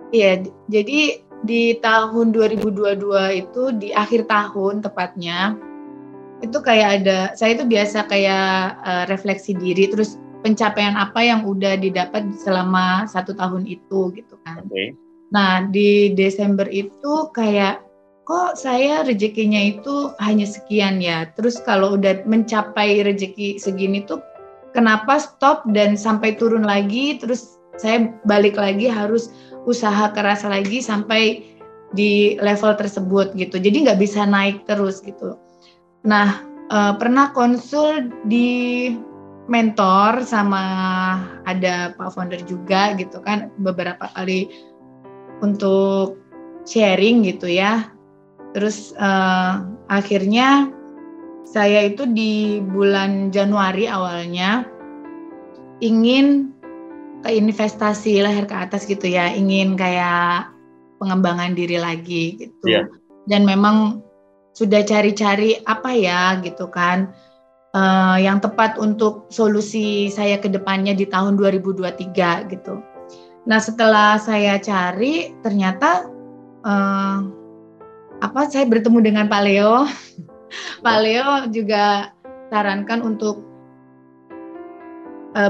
Iya, jadi di tahun 2022 itu di akhir tahun tepatnya, itu kayak saya itu biasa kayak refleksi diri, terus pencapaian apa yang udah didapat selama 1 tahun itu gitu kan. Okay. Nah di Desember itu kayak kok saya rezekinya itu hanya sekian ya, terus kalau udah mencapai rezeki segini tuh kenapa stop dan sampai turun lagi, terus saya balik lagi harus usaha keras lagi sampai di level tersebut gitu, jadi nggak bisa naik terus gitu. Nah pernah konsul di mentor sama ada Pak Founder juga gitu kan, beberapa kali untuk sharing gitu ya. Terus akhirnya saya itu di bulan Januari awalnya ingin ke investasi leher ke atas gitu ya, ingin kayak pengembangan diri lagi gitu. Yeah. Dan memang sudah cari-cari apa ya gitu kan, yang tepat untuk solusi saya ke depannya di tahun 2023 gitu. Nah setelah saya cari ternyata saya bertemu dengan Pak Leo. Pak Leo juga sarankan untuk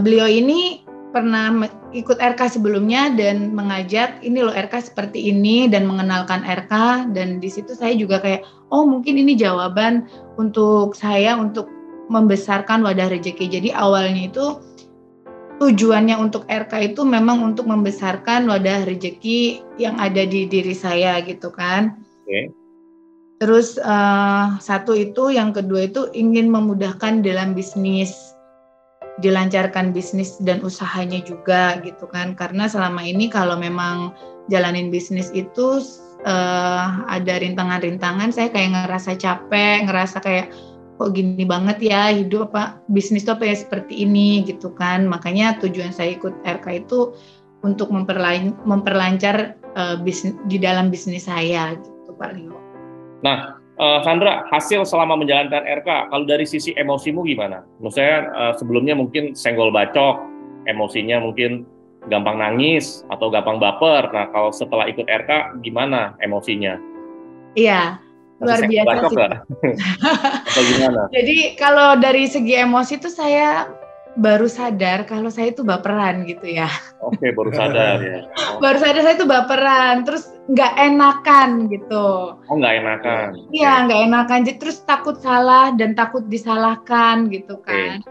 beliau ini pernah ikut RK sebelumnya dan mengajak ini loh RK seperti ini dan mengenalkan RK, dan di situ saya juga kayak oh mungkin ini jawaban untuk saya untuk membesarkan wadah rezeki. Jadi awalnya itu tujuannya untuk RK itu memang untuk membesarkan wadah rezeki yang ada di diri saya gitu kan. Okay. Terus satu itu, yang kedua itu ingin memudahkan dalam bisnis, dilancarkan bisnis dan usahanya juga gitu kan, karena selama ini kalau memang jalanin bisnis itu ada rintangan-rintangan, saya kayak ngerasa capek, ngerasa kayak kok gini banget ya hidup, apa bisnis tuh apa ya seperti ini gitu kan. Makanya tujuan saya ikut RK itu untuk memperlancar bisnis di dalam bisnis saya gitu Pak Leo. Nah, Sandra, hasil selama menjalankan RK, kalau dari sisi emosimu gimana? Menurut saya sebelumnya mungkin senggol bacok, emosinya mungkin gampang nangis atau gampang baper. Nah, kalau setelah ikut RK, gimana emosinya? Iya, luar biasa sih. Atau gimana? Jadi kalau dari segi emosi tuh saya baru sadar kalau saya itu baperan gitu ya. Oke, baru sadar ya. Baru sadar saya itu baperan, terus nggak enakan gitu. Oh, nggak enakan. Iya, nggak enakan. Terus takut salah dan takut disalahkan gitu kan.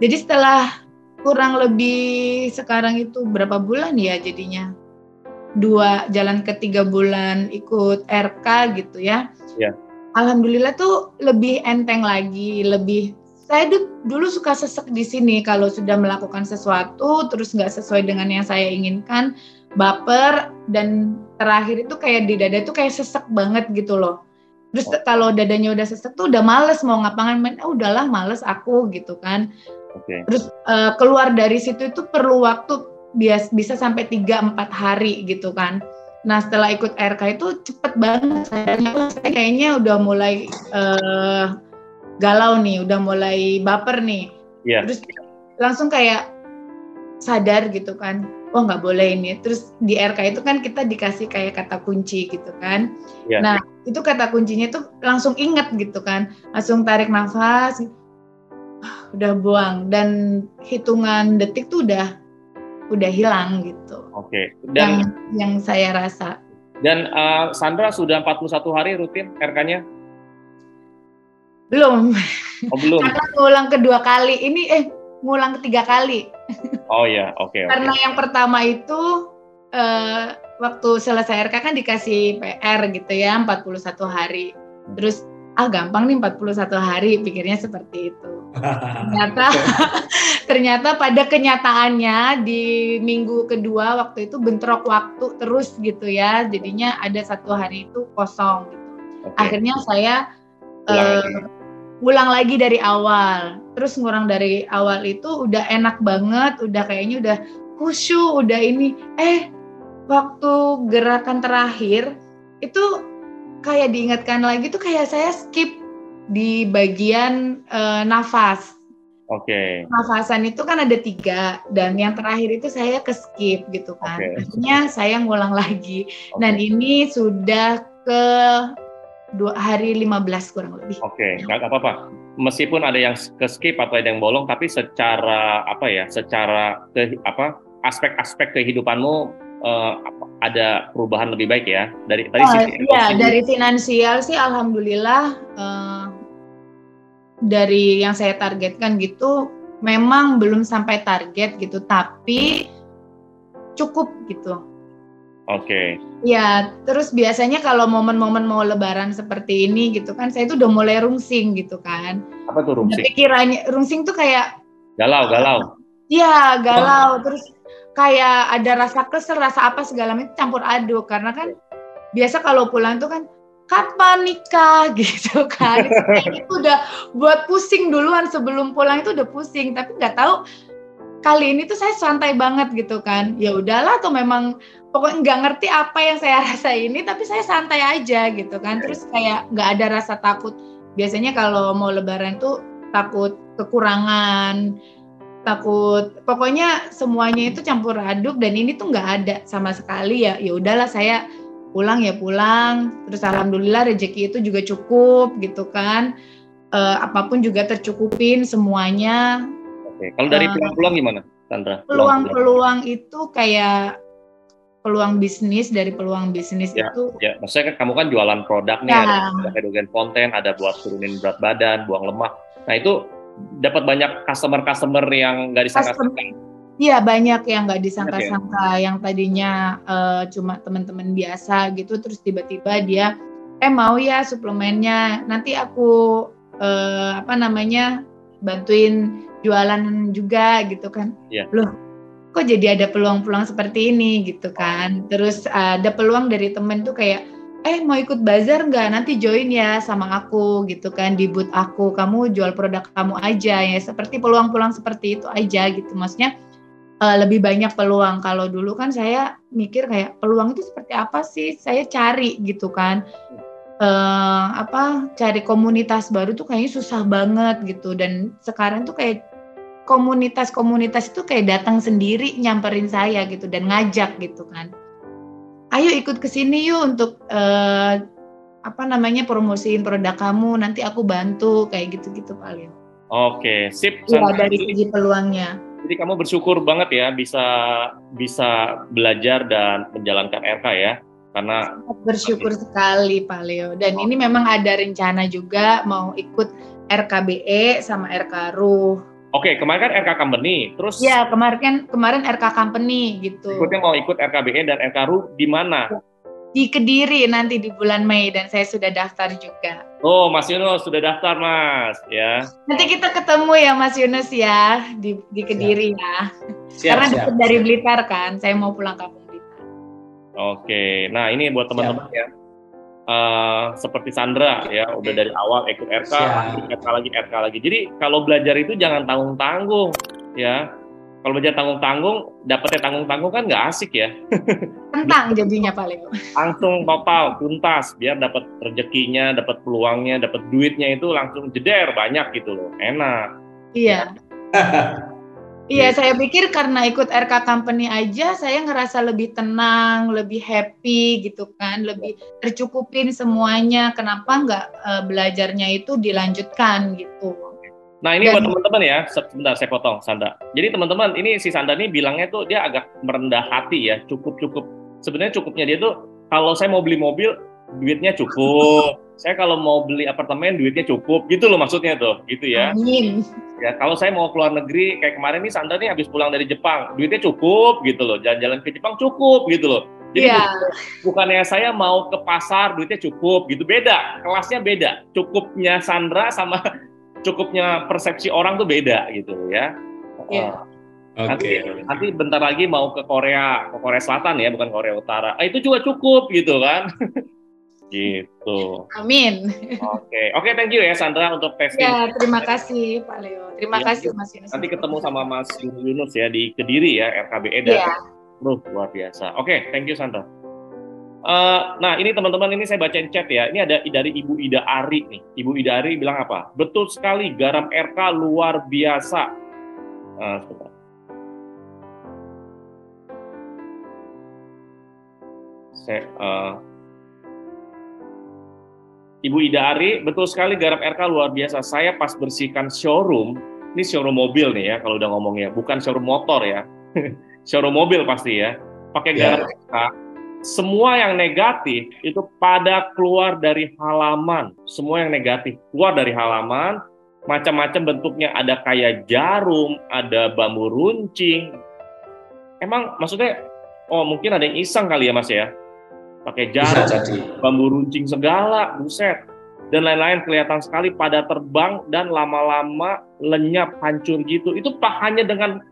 Jadi setelah kurang lebih sekarang itu berapa bulan ya jadinya? 2 jalan ke 3 bulan ikut RK gitu ya. Iya. Alhamdulillah tuh lebih enteng lagi, saya dulu suka sesek di sini kalau sudah melakukan sesuatu terus nggak sesuai dengan yang saya inginkan, baper, dan terakhir itu kayak di dada tuh kayak sesek banget gitu loh. Terus kalau dadanya udah sesek tuh udah males mau ngapain, udahlah males aku gitu kan. Terus keluar dari situ itu perlu waktu bisa sampai 3-4 hari gitu kan. Nah setelah ikut RK itu cepet banget, saya kayaknya udah mulai galau nih, udah mulai baper nih. Yeah. Terus langsung kayak sadar gitu kan, oh nggak boleh ini. Terus di RK itu kan kita dikasih kayak kata kunci gitu kan. Yeah. Nah itu kata kuncinya tuh langsung inget gitu kan, langsung tarik nafas, udah buang, dan hitungan detik tuh udah hilang gitu. Oke. Dan yang saya rasa. Dan Sandra sudah 41 hari rutin RK-nya? Belum. Oh, belum. Karena ngulang kedua kali. Ini ngulang ketiga kali. Oh ya, oke. Karena yang pertama itu waktu selesai RK kan dikasih PR gitu ya, 41 hari. Terus gampang nih 41 hari, pikirnya seperti itu. Ternyata pada kenyataannya di minggu kedua waktu itu bentrok waktu terus gitu ya. Jadinya ada 1 hari itu kosong gitu. Akhirnya saya ulang lagi dari awal. Terus ngurang dari awal itu udah enak banget, udah kayaknya udah khusyuk, udah ini. Waktu gerakan terakhir itu kayak diingatkan lagi tuh kayak saya skip di bagian nafas. Oke. Pernafasan itu kan ada 3 dan yang terakhir itu saya ke skip gitu kan. Akhirnya saya ngulang lagi. Dan ini sudah ke hari 15 kurang lebih. Oke, nggak apa-apa. Meskipun ada yang ke skip atau ada yang bolong, tapi secara aspek-aspek kehidupanmu ada perubahan lebih baik ya dari sisi iya, dari finansial sih alhamdulillah dari yang saya targetkan gitu memang belum sampai target gitu, tapi cukup gitu. Oke. Ya, terus biasanya kalau momen-momen mau lebaran seperti ini gitu kan, saya tuh udah mulai rungsing gitu kan. Apa tuh rungsing? Pikirannya rungsing tuh kayak galau. Iya, galau. Terus kayak ada rasa kesel, rasa apa segala macam campur aduk karena kan biasa kalau pulang tuh kan kapan nikah gitu kan. Itu udah buat pusing duluan sebelum pulang itu udah pusing, tapi nggak tahu kali ini tuh saya santai banget gitu kan. Ya udahlah tuh memang pokoknya nggak ngerti apa yang saya rasa ini, tapi saya santai aja gitu kan. Terus kayak nggak ada rasa takut. Biasanya kalau mau lebaran tuh takut kekurangan, takut pokoknya semuanya itu campur aduk dan ini tuh nggak ada sama sekali. Ya udahlah saya pulang ya pulang, terus alhamdulillah rezeki itu juga cukup gitu kan, apapun juga tercukupin semuanya. Oke. Kalau dari peluang gimana, Sandra? Peluang itu kayak peluang bisnis itu. Ya, maksudnya kan kamu kan jualan produk nih, ada hydrogen fonten, ada buat turunin berat badan, buang lemak. Nah itu dapat banyak customer yang nggak disangka-sangka. Iya, banyak yang nggak disangka-sangka, yang tadinya cuma teman-teman biasa gitu, terus tiba-tiba dia mau ya suplemennya, nanti aku bantuin jualan juga gitu kan. Loh, kok jadi ada peluang-peluang seperti ini gitu kan. Terus ada peluang dari temen tuh kayak, mau ikut bazar nggak? Nanti join ya sama aku gitu kan, di booth aku, kamu jual produk kamu aja ya, seperti peluang-peluang seperti itu aja gitu. Maksudnya lebih banyak peluang. Kalau dulu kan saya mikir kayak peluang itu seperti apa sih? Saya cari gitu kan. Cari komunitas baru tuh kayaknya susah banget gitu. Dan sekarang tuh kayak komunitas itu kayak datang sendiri nyamperin saya gitu dan ngajak gitu kan. Ayo ikut ke sini yuk untuk promosiin produk kamu, nanti aku bantu kayak gitu-gitu paling. Oke, sip. Iya, dari segi peluangnya. Jadi kamu bersyukur banget ya bisa belajar dan menjalankan RK ya, karena bersyukur sekali Pak Leo. Dan ini memang ada rencana juga mau ikut RKBE sama RK Ruh. Oke, kemarin kan RK Company, terus? Ya, kemarin RK Company gitu. Ikutnya mau ikut RKBE dan RK Ruh di mana? Di Kediri nanti di bulan Mei, dan saya sudah daftar juga. Oh, Mas Yunus sudah daftar, Mas, ya. Nanti kita ketemu ya, Mas Yunus ya, di Kediri ya. Karena dekat dari Blitar kan, saya mau pulang kampung Blitar. Oke, nah ini buat teman-teman ya. Seperti Sandra ya, udah dari awal ikut RK lagi. Jadi kalau belajar itu jangan tanggung-tanggung ya. Kalau belajar tanggung-tanggung, dapetnya tanggung-tanggung kan nggak asik ya. Tentang jadinya Pak Leo. Langsung total, tuntas, biar dapat rezekinya, dapat peluangnya, dapat duitnya itu langsung jeder banyak gitu loh, enak. Iya. Iya, saya pikir karena ikut RK Company aja, saya ngerasa lebih tenang, lebih happy gitu kan, lebih tercukupin semuanya. Kenapa nggak belajarnya itu dilanjutkan gitu? Nah ini buat teman-teman ya, sebentar saya potong Sandra. Jadi teman-teman, ini si Sandra ini bilangnya tuh dia agak merendah hati ya, cukup. Sebenarnya cukupnya dia tuh, kalau saya mau beli mobil, duitnya cukup. Saya kalau mau beli apartemen, duitnya cukup. Gitu loh maksudnya tuh, gitu ya. Amin. Ya kalau saya mau keluar negeri, kayak kemarin nih Sandra nih habis pulang dari Jepang, duitnya cukup gitu loh. Jalan-jalan ke Jepang cukup gitu loh. Jadi bukannya saya mau ke pasar, duitnya cukup gitu. Beda, kelasnya beda. Cukupnya Sandra sama cukupnya persepsi orang tuh beda gitu ya. Nanti bentar lagi mau ke Korea Selatan ya, bukan Korea Utara. Itu juga cukup gitu kan. Gitu. Amin. Oke, thank you ya Sandra untuk testing. Ya, terima kasih Pak Leo. Terima kasih Mas Yunus. Nanti ketemu sama Mas Yunus ya di Kediri ya, RKBE dan luar biasa. Oke, thank you Sandra. Nah, ini teman-teman, ini saya bacain chat ya. Ini ada dari Ibu Ida Ari nih. Ibu Ida Ari bilang apa? Betul sekali, garam RK luar biasa. Sebentar. Ibu Ida Ari, betul sekali garam RK luar biasa. Saya pas bersihkan showroom, ini showroom mobil nih ya, kalau udah ngomongnya, bukan showroom motor ya. Showroom mobil pasti ya. Pakai garam RK. Semua yang negatif itu pada keluar dari halaman. Semua yang negatif keluar dari halaman, macam-macam bentuknya, ada kayak jarum, ada bambu runcing. Emang maksudnya, oh mungkin ada yang iseng kali ya Mas ya? Pakai jarum, bambu runcing segala, buset. Dan lain-lain, kelihatan sekali pada terbang dan lama-lama lenyap, hancur gitu. Itu hanya dengan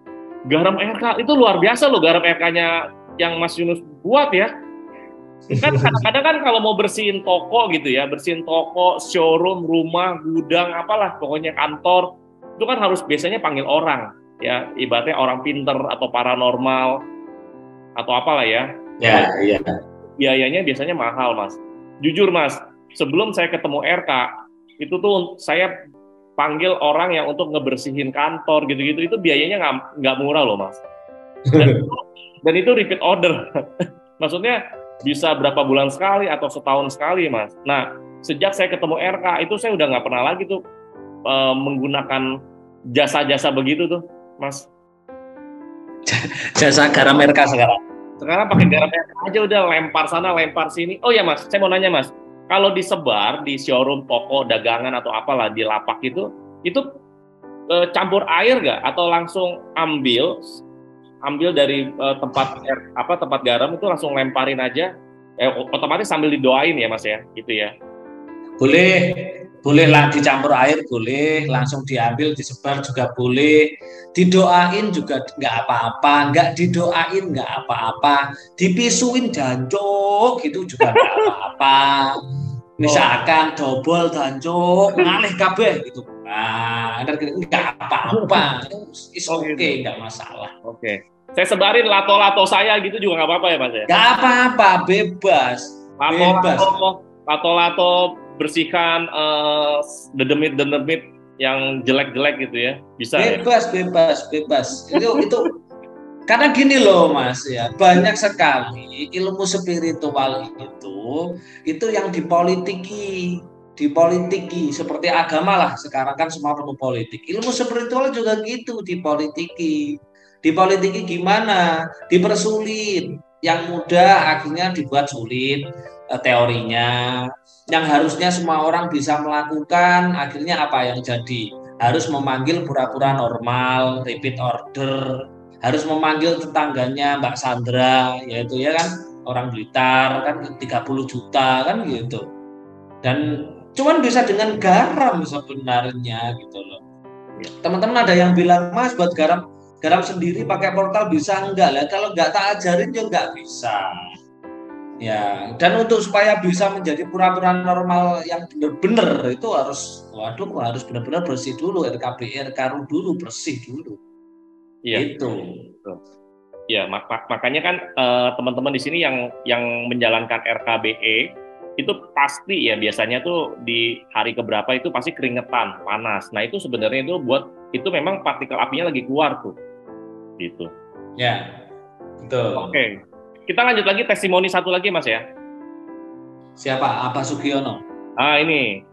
garam RK. Itu luar biasa loh garam RK-nya yang Mas Yunus buat ya. Kan kadang-kadang kan kalau mau bersihin toko gitu ya, bersihin toko, showroom, rumah, gudang, apalah pokoknya kantor, itu kan harus biasanya panggil orang ya, ibaratnya orang pinter atau paranormal atau apalah ya. Ya, iya. Biayanya biasanya mahal Mas. Jujur Mas, sebelum saya ketemu RK, itu tuh saya panggil orang yang untuk ngebersihin kantor gitu-gitu, itu biayanya nggak murah loh Mas. Dan itu repeat order. Maksudnya bisa berapa bulan sekali atau setahun sekali Mas. Nah, sejak saya ketemu RK itu saya udah nggak pernah lagi tuh menggunakan jasa-jasa begitu tuh Mas. Jasa garam RK sekarang. Sekarang pakai garam RK aja, udah lempar sana lempar sini. Oh ya Mas, saya mau nanya Mas, kalau disebar di showroom, toko, dagangan atau apalah di lapak itu campur air nggak atau langsung ambil dari tempat garam itu langsung lemparin aja, otomatis sambil didoain ya Mas ya, gitu ya? Boleh lah dicampur air, boleh langsung diambil disebar juga boleh, didoain juga nggak apa-apa, nggak didoain nggak apa-apa, dipisuin jancuk gitu juga nggak apa-apa. Misalkan dobol jancuk ngalih kabeh gitu, nggak apa-apa, oke, nggak masalah. Oke. Saya sebarin lato-lato saya gitu juga nggak apa-apa ya Mas ya? Nggak apa-apa, bebas. Lato-lato bersihkan dedemit yang jelek-jelek gitu ya, bisa bebas. Itu karena gini loh Mas ya, banyak sekali ilmu spiritual itu yang dipolitiki seperti agama lah, sekarang kan semua ilmu politik. Ilmu spiritual juga gitu, dipolitiki gimana? Dipersulit, yang mudah akhirnya dibuat sulit teorinya, yang harusnya semua orang bisa melakukan, akhirnya apa yang jadi? Harus memanggil pura-pura normal, repeat order, harus memanggil tetangganya Mbak Sandra, yaitu ya kan orang Blitar kan 30 juta kan gitu. Dan cuman bisa dengan garam sebenarnya gitu loh. Teman-teman ada yang bilang, Mas buat garam sendiri pakai portal bisa enggak lah? Kalau enggak tak ajarin juga enggak bisa. Ya, dan untuk supaya bisa menjadi pura-pura normal yang benar-benar itu harus benar-benar bersih dulu, RKBR karu dulu, bersih dulu. Iya. Itu. Ya, makanya kan teman-teman di sini yang menjalankan RKBE itu pasti ya biasanya tuh di hari keberapa itu pasti keringetan, panas. Nah, itu sebenarnya itu memang partikel apinya lagi keluar tuh. Gitu. Ya. Betul. Oke. Kita lanjut lagi testimoni satu lagi Mas ya. Siapa? Pak Sugiono. Ini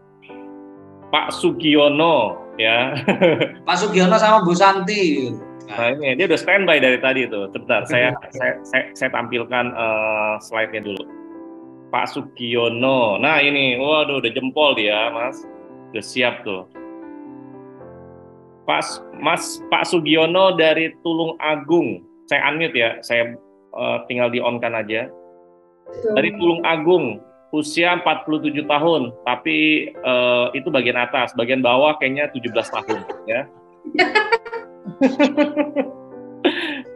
Pak Sugiono ya. Pak Sugiono sama Bu Santi. Nah ini dia udah standby dari tadi tuh. Sebentar, saya tampilkan slide-nya dulu. Pak Sugiono. Nah ini, waduh udah jempol dia Mas. Udah siap tuh. Pak Sugiono dari Tulung Agung. Saya unmute ya. Saya tinggal di-on-kan aja. Dari Tulung Agung, usia 47 tahun, tapi itu bagian atas, bagian bawah kayaknya 17 tahun ya.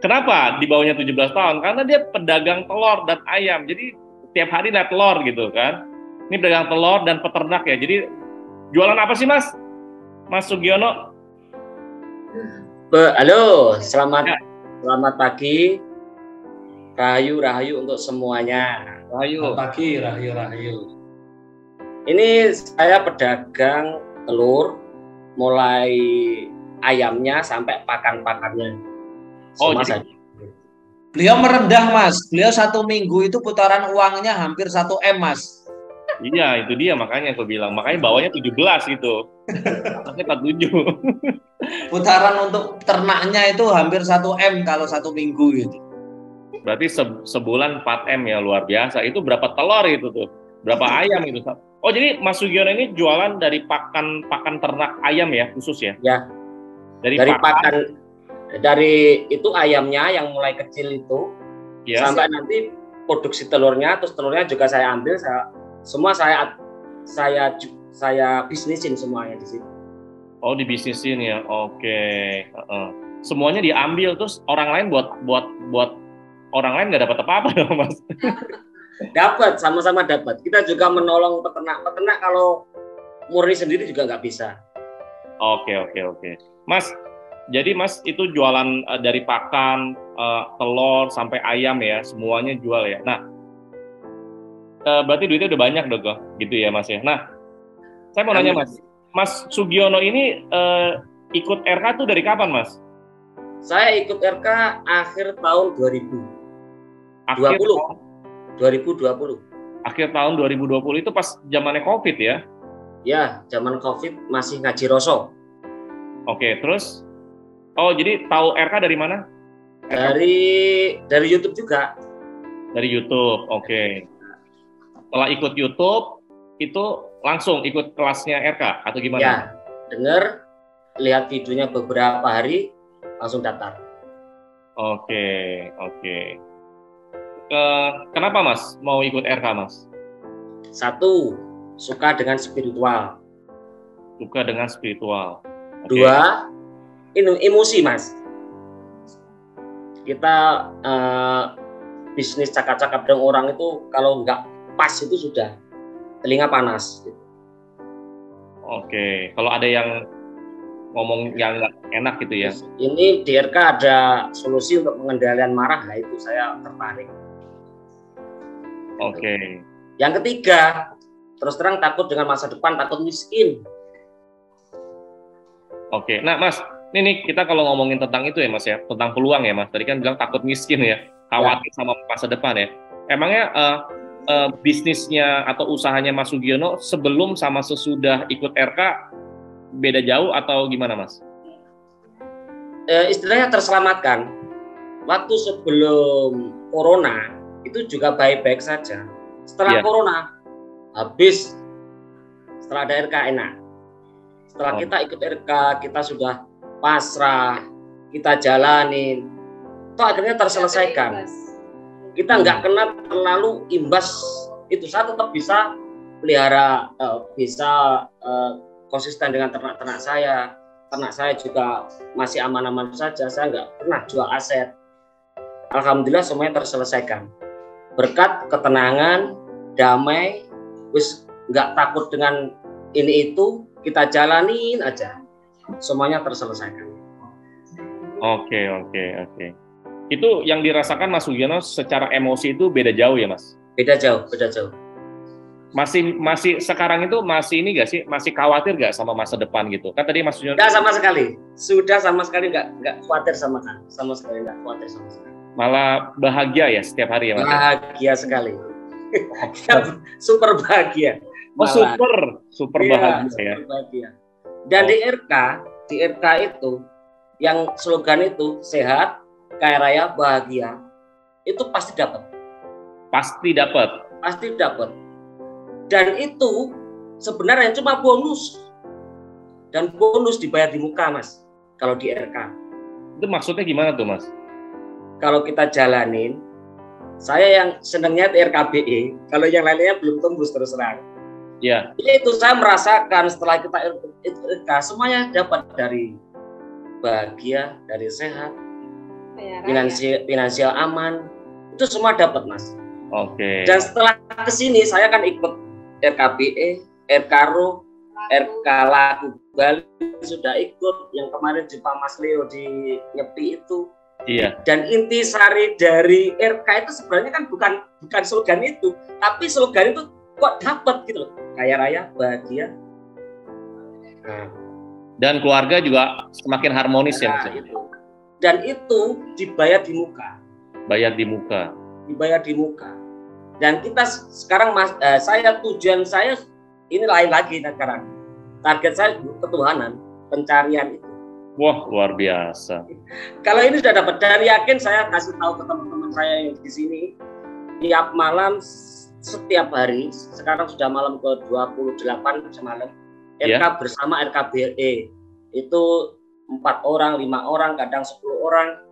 Kenapa di bawahnya 17 tahun? Karena dia pedagang telur dan ayam, jadi tiap hari naik telur gitu kan. Ini pedagang telur dan peternak ya, jadi jualan apa sih Mas Sugiono? Halo, selamat pagi. Rahayu untuk semuanya. Rahayu. Selamat pagi, Rahayu. Ini saya pedagang telur, mulai ayamnya sampai pakan-pakannya. Oh, Semua jadi saya. Beliau merendah, Mas. Beliau 1 minggu itu putaran uangnya hampir 1 M, Mas. iya, itu dia makanya aku bilang. Makanya bawahnya 17 gitu. Atasnya 47. Putaran untuk ternaknya itu hampir 1 M kalau 1 minggu gitu. Berarti sebulan 4 M ya, luar biasa. Itu berapa telur itu tuh? Berapa ayam itu? Oh, jadi Mas Sugiono ini jualan dari pakan ternak ayam ya, khusus ya? Ya. Dari pakan, dari itu ayamnya yang mulai kecil itu, ya, sampai nanti produksi telurnya, terus telurnya juga saya ambil, saya bisnisin semuanya di situ. Oh, dibisnisin ya, oke. Semuanya diambil, terus orang lain buat orang lain nggak dapat apa-apa dong, Mas? Dapat, sama-sama dapat. Kita juga menolong peternak kalau murni sendiri juga nggak bisa. Oke. Mas, jadi Mas itu jualan dari pakan, telur, sampai ayam ya, semuanya jual ya. Nah, berarti duitnya udah banyak dong, gitu ya Mas ya. Nah, saya mau nanya Mas Sugiono ini ikut RK tuh dari kapan Mas? Saya ikut RK akhir tahun 2020. Akhir tahun 2020 itu pas zamannya COVID ya? Ya, zaman COVID masih ngaji Roso. Oke, terus? Oh, jadi tahu RK dari mana? Dari YouTube juga. Dari YouTube, oke. Setelah ikut YouTube, itu langsung ikut kelasnya RK atau gimana? Ya, dengar, lihat videonya beberapa hari, langsung daftar. Oke. Kenapa Mas mau ikut RK Mas? 1, suka dengan spiritual. Suka dengan spiritual. 2, emosi Mas. Kita bisnis cakap-cakap dengan orang itu kalau nggak pas itu sudah telinga panas. Oke, kalau ada yang ngomong yang nggak enak gitu ya? Ini di RK ada solusi untuk pengendalian marah, nah itu saya tertarik. Oke. Yang ketiga, terus terang takut dengan masa depan, takut miskin. Oke, nah Mas, ini kita kalau ngomongin tentang itu ya Mas ya, tentang peluang ya Mas. Tadi kan bilang takut miskin ya, khawatir sama masa depan ya. Emangnya bisnisnya atau usahanya Mas Sugiono sebelum sama sesudah ikut RK beda jauh atau gimana Mas? Istilahnya terselamatkan. Waktu sebelum Corona itu juga baik-baik saja. Setelah Corona habis, setelah ada RK enak. Setelah kita ikut RK, kita sudah pasrah, kita jalanin, itu akhirnya terselesaikan. Kita nggak kena terlalu imbas itu. Saya tetap bisa pelihara, konsisten dengan ternak saya. Ternak saya juga masih aman-aman saja. Saya nggak pernah jual aset. Alhamdulillah semuanya terselesaikan. Berkat ketenangan, damai, wis nggak takut dengan ini itu, kita jalanin aja. Semuanya terselesaikan. Oke. Itu yang dirasakan Mas Sugiono secara emosi itu beda jauh ya Mas? Beda jauh. Masih sekarang itu masih ini nggak sih? Masih khawatir nggak sama masa depan gitu? Kan tadi Mas Sugiono. Nggak sama sekali. Sudah sama sekali nggak khawatir sama sekali nggak khawatir sama sekali. Malah bahagia ya setiap hari ya Mas? Bahagia sekali. Kita super bahagia. Oh, super bahagia ya. Super bahagia. Dan di RK itu yang slogan itu sehat, kaya raya, bahagia, itu pasti dapat. Pasti dapat. Dan itu sebenarnya cuma bonus. Dan bonus dibayar di muka Mas. Kalau di RK. Itu maksudnya gimana tuh Mas? Kalau kita jalanin, saya yang senangnya di RKBE, kalau yang lainnya belum tembus terus terang. Ya. Itu saya merasakan setelah kita RK semuanya dapat, dari bahagia, dari sehat, finansial aman, itu semua dapat Mas. Oke. Dan setelah kesini saya kan ikut RKBE, RKRO, RK Laku Bali sudah ikut, yang kemarin jumpa Mas Leo di Nyepi itu Iya. Dan intisari dari RK itu sebenarnya kan bukan slogan itu, tapi slogan itu kok dapat gitu loh, kaya raya, bahagia. Nah, dan keluarga juga semakin harmonis ya Mas. Dan itu dibayar di muka. Bayar di muka. Dibayar di muka. Dan kita sekarang tujuan saya ini lain lagi sekarang. Target saya ketuhanan, pencarian itu. Wah, luar biasa. Kalau ini sudah dapat, dan yakin saya kasih tahu ke teman-teman saya yang di sini, tiap malam, setiap hari, sekarang sudah malam ke-28 semalam, RK bersama RKBLE, itu 4 orang, 5 orang, kadang 10 orang.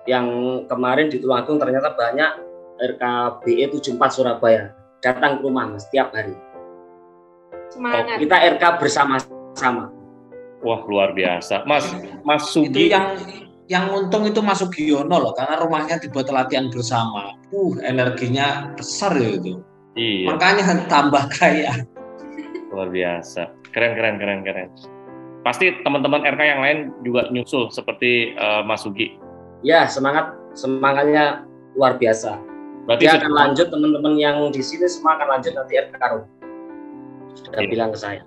Yang kemarin di Tulungagung ternyata banyak RKBE 74 Surabaya datang ke rumah Mas tiap hari. Semangat. Kita RK bersama-sama. Wah, luar biasa. Mas Sugi. Itu yang untung itu Mas Sugiono loh, karena rumahnya dibuat latihan bersama. Energinya besar ya itu. Iya. Makanya tambah kaya. Luar biasa. Keren. Pasti teman-teman RK yang lain juga nyusul seperti Mas Sugi. Ya, semangatnya luar biasa. Berarti dia akan lanjut, teman-teman yang di sini semua akan lanjut nanti RK Karum. Sudah bilang ke saya.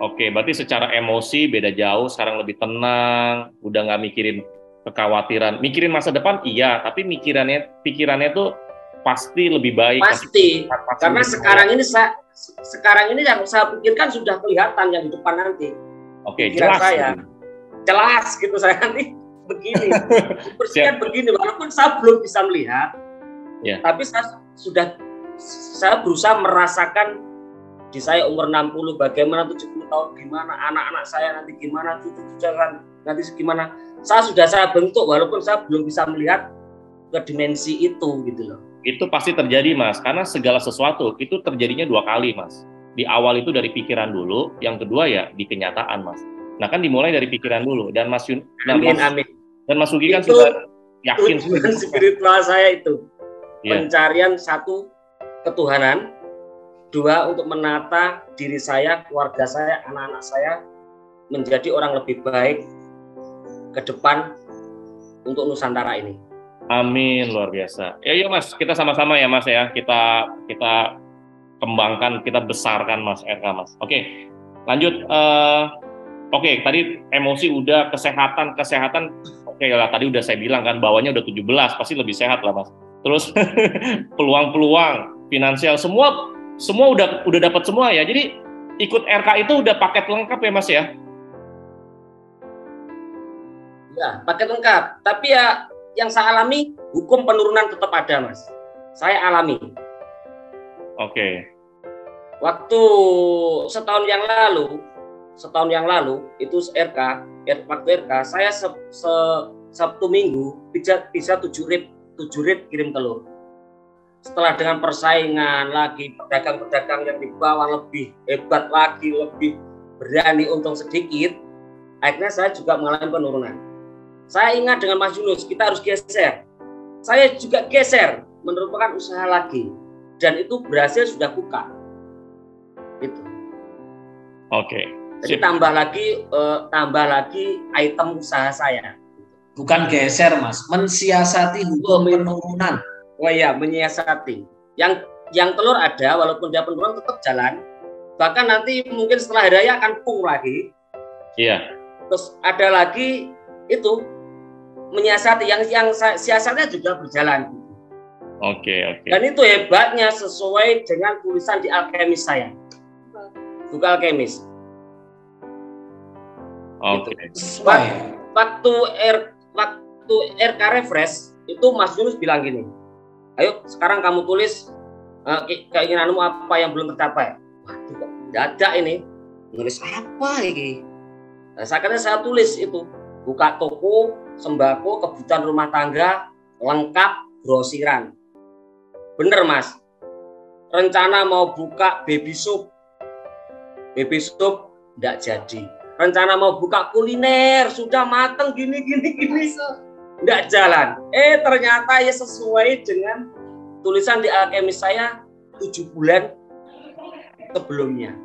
Oke, berarti secara emosi beda jauh, sekarang lebih tenang, udah nggak mikirin kekhawatiran, mikirin masa depan iya, tapi pikirannya tuh pasti lebih baik. Pasti karena sekarang ini yang saya pikirkan sudah kelihatan yang di depan nanti. Oke, jelas. Jelas gitu saya nanti begini, persiapan begini, walaupun saya belum bisa melihat, tapi saya berusaha merasakan. Di saya umur 60, bagaimana 70 tahun, gimana anak-anak saya nanti, gimana cucu-cucu saya nanti gimana. Saya bentuk walaupun saya belum bisa melihat ke dimensi itu gitu loh. Itu pasti terjadi Mas, karena segala sesuatu itu terjadinya 2 kali Mas. Di awal itu dari pikiran dulu, yang kedua ya di kenyataan Mas. Nah kan dimulai dari pikiran dulu, dan Mas Amin. Dan Mas Sugi kan sudah yakin. Tujuan spiritual saya itu pencarian, 1, ketuhanan, 2, untuk menata diri saya, keluarga saya, anak-anak saya menjadi orang lebih baik ke depan untuk Nusantara ini. Amin, luar biasa. Ya Mas, kita sama-sama ya Mas ya. Kita kembangkan, kita besarkan Mas RK Mas. Oke, lanjut. Oke, tadi emosi udah, kesehatan. Oke lah, tadi udah saya bilang kan bawahnya udah 17, pasti lebih sehat lah Mas. Terus peluang-peluang finansial semua udah dapat semua ya. Jadi ikut RK itu udah paket lengkap ya Mas ya? Ya, paket lengkap. Tapi ya yang saya alami, hukum penurunan tetap ada Mas. Saya alami. Oke. Waktu setahun yang lalu itu waktu RK saya Sabtu Minggu bisa 7 rit kirim telur. Setelah dengan persaingan lagi, pedagang-pedagang yang di bawah lebih hebat lagi, lebih berani untung sedikit, akhirnya saya juga mengalami penurunan. Saya ingat dengan Mas Yunus, kita harus geser. Saya juga geser, merupakan usaha lagi. Dan itu berhasil, sudah buka. Itu. Oke. Jadi tambah lagi item usaha saya. Bukan geser Mas, mensiasati hukum penurunan. Oh iya, menyiasati. Yang telur ada, walaupun dia penurunan tetap jalan. Bahkan nanti mungkin setelah hari raya akan pung lagi. Iya. Terus ada lagi itu menyiasati, yang siasatnya juga berjalan. Oke. Dan itu hebatnya sesuai dengan tulisan di Alkemis saya. Buku Alkemis. Oke. Waktu RK Refresh itu Mas Yunus bilang gini. Ayo sekarang kamu tulis keinginanmu apa yang belum tercapai. Waduh kok dadak ini. Nulis apa ini? Nah, saya tulis itu. Buka toko, sembako, kebutuhan rumah tangga, lengkap, grosiran. Bener Mas. Rencana mau buka baby shop. Baby shop enggak jadi. Rencana mau buka kuliner, sudah mateng gini. Nggak jalan. Ternyata ya sesuai dengan tulisan di Alkemis saya 7 bulan sebelumnya.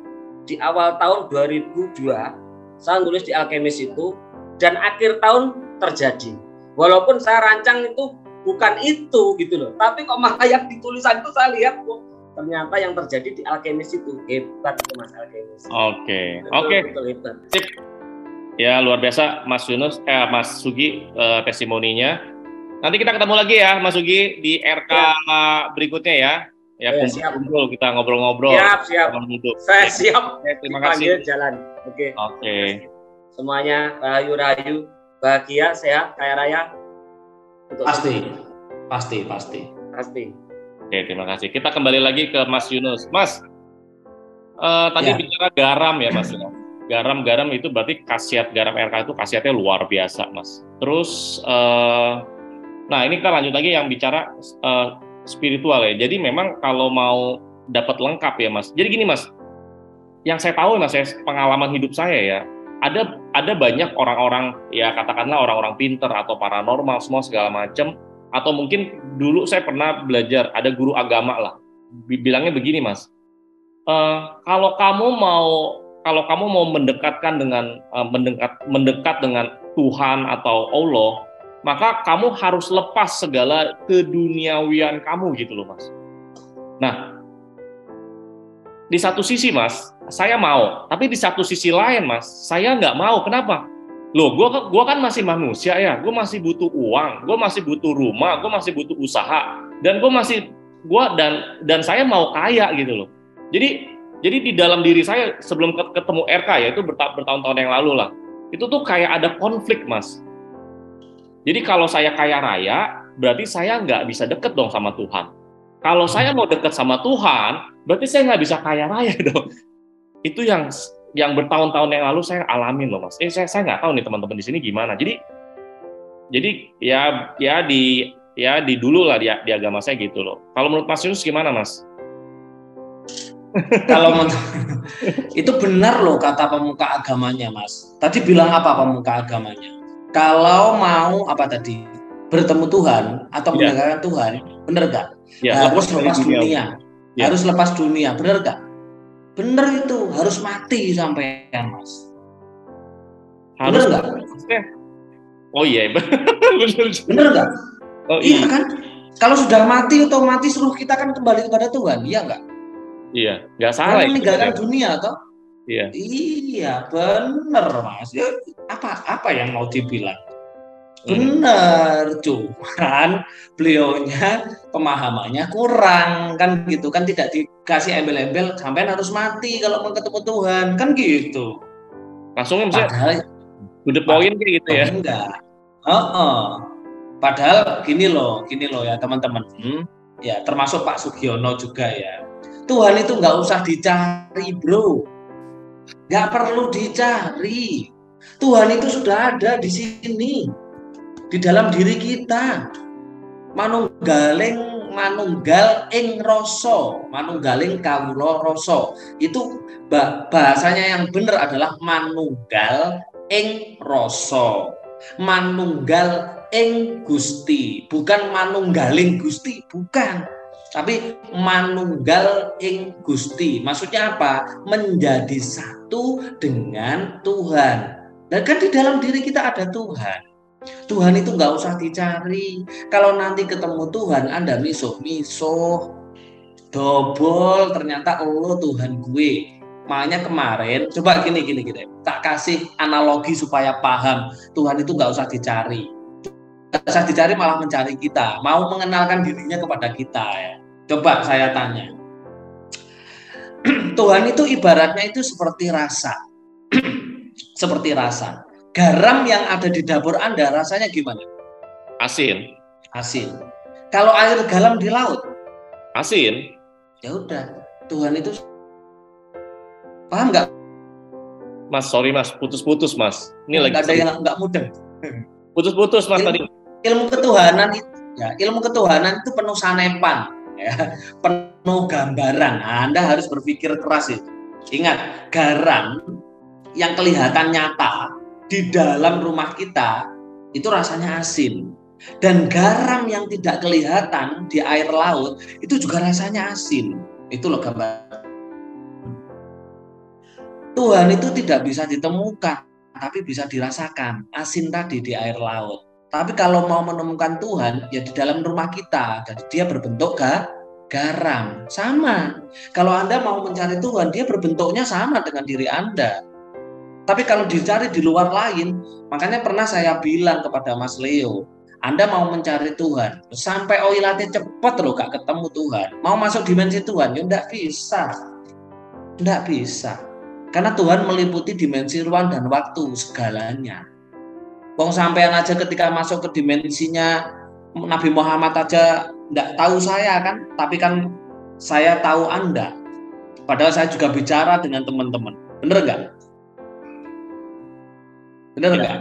Di awal tahun 2002, saya tulis di Alkemis itu, dan akhir tahun terjadi. Walaupun saya rancang itu bukan itu gitu loh. Tapi kok malah yang di tulisan itu saya lihat kok ternyata yang terjadi di alkemis itu hebat itu Mas alkemis. Oke. Betul hebat. Sip. Ya luar biasa Mas Yunus, Mas Sugi testimoninya. Nanti kita ketemu lagi ya Mas Sugi di RK berikutnya ya. Ya kumpul kita ngobrol-ngobrol. Siap. Saya siap. Terima kasih. Jalan. Oke. Semuanya rahayu, bahagia, sehat, kaya raya. Pasti. Oke, terima kasih. Kita kembali lagi ke Mas Yunus. Mas, tadi bicara garam ya Mas. Garam itu berarti khasiat garam RK itu khasiatnya luar biasa Mas. Terus, nah ini kita lanjut lagi yang bicara spiritual ya. Jadi memang kalau mau dapat lengkap ya Mas. Jadi gini Mas, yang saya tahu Mas, pengalaman hidup saya ya, ada banyak orang-orang ya katakanlah orang-orang pinter atau paranormal semua segala macam, atau mungkin dulu saya pernah belajar ada guru agama lah, bilangnya begini Mas, kalau kamu mau mendekatkan dengan mendekat dengan Tuhan atau Allah, maka kamu harus lepas segala keduniawian kamu gitu loh Mas. Nah, di satu sisi Mas, saya mau, tapi di satu sisi lain Mas, saya nggak mau. Kenapa? Loh, gua kan masih manusia ya, gue masih butuh uang, gue masih butuh rumah, gue masih butuh usaha, dan dan saya mau kaya gitu loh. Jadi di dalam diri saya sebelum ketemu RK ya itu bertahun-tahun yang lalu lah, itu tuh kayak ada konflik Mas. Jadi kalau saya kaya raya, berarti saya nggak bisa deket dong sama Tuhan. Kalau saya mau deket sama Tuhan, berarti saya nggak bisa kaya raya dong. Itu yang bertahun-tahun yang lalu saya alamin loh Mas. Saya nggak tahu nih teman-teman di sini gimana. Jadi di dulu lah di agama saya gitu loh. Kalau menurut Mas Yunus gimana Mas? Kalau itu benar loh kata pemuka agamanya Mas. Tadi bilang apa pemuka agamanya? Kalau mau bertemu Tuhan atau mendengarkan Tuhan, benar gak? Harus lepas dunia. Harus lepas dunia, benar gak? Benar itu, harus mati sampean Mas. Benar gak? Oh iya, benar gak? Oh iya kan? Kalau sudah mati otomatis ruh kita kan kembali kepada Tuhan, iya nggak? Iya, nggak salah. Meninggalkan dunia toh? Iya. Iya, bener Mas. Ya, apa yang mau dibilang? Bener, cuman beliaunya pemahamannya kurang kan gitu kan, tidak dikasih embel-embel sampai harus mati kalau mau ketemu Tuhan kan gitu. Langsung misalnya to the point kayak gitu ya. Enggak. Padahal gini loh ya teman-teman. Ya termasuk Pak Sugiono juga ya. Tuhan itu nggak usah dicari bro. Nggak perlu dicari. Tuhan itu sudah ada di sini, di dalam diri kita. Manunggal ing rasa, manunggaling kawula rasa. Itu bahasanya yang benar adalah manunggal ing rasa. Manunggal ing Gusti, bukan manunggaling Gusti, bukan. Tapi manunggal ing Gusti. Maksudnya apa? Menjadi satu dengan Tuhan. Dan kan di dalam diri kita ada Tuhan. Tuhan itu nggak usah dicari. Kalau nanti ketemu Tuhan, Anda misuh-misuh, dobol, ternyata Allah Tuhan gue. Makanya kemarin, coba gini, tak kasih analogi supaya paham. Tuhan itu nggak usah dicari. Nggak usah dicari, malah mencari kita. Mau mengenalkan dirinya kepada kita ya. Coba saya tanya. Tuhan itu ibaratnya itu seperti rasa. Seperti rasa. Garam yang ada di dapur Anda rasanya gimana? Asin. Kalau air garam di laut? Asin. Ya udah, Tuhan itu paham nggak? Mas, sorry Mas, putus-putus Mas. Ini lagi ada yang nggak mudah. Putus-putus Mas tadi. Ilmu ketuhanan itu penuh sanepan, ya, penuh gambaran. Anda harus berpikir keras itu. Ingat, garam yang kelihatan nyata di dalam rumah kita itu rasanya asin, dan garam yang tidak kelihatan di air laut itu juga rasanya asin. Itu loh gambar. Tuhan itu tidak bisa ditemukan, tapi bisa dirasakan. Asin tadi di air laut. Tapi kalau mau menemukan Tuhan, ya di dalam rumah kita. Jadi dia berbentuk garam. Sama. Kalau Anda mau mencari Tuhan, dia berbentuknya sama dengan diri Anda. Tapi kalau dicari di luar lain, makanya pernah saya bilang kepada Mas Leo, Anda mau mencari Tuhan, sampai oilatnya cepat loh gak ketemu Tuhan. Mau masuk dimensi Tuhan, ya enggak bisa. Enggak bisa. Karena Tuhan meliputi dimensi ruang dan waktu segalanya. Wong sampean aja ketika masuk ke dimensinya Nabi Muhammad aja enggak tahu saya kan, tapi kan saya tahu Anda. Padahal saya juga bicara dengan teman-teman. Bener enggak? Benar nggak?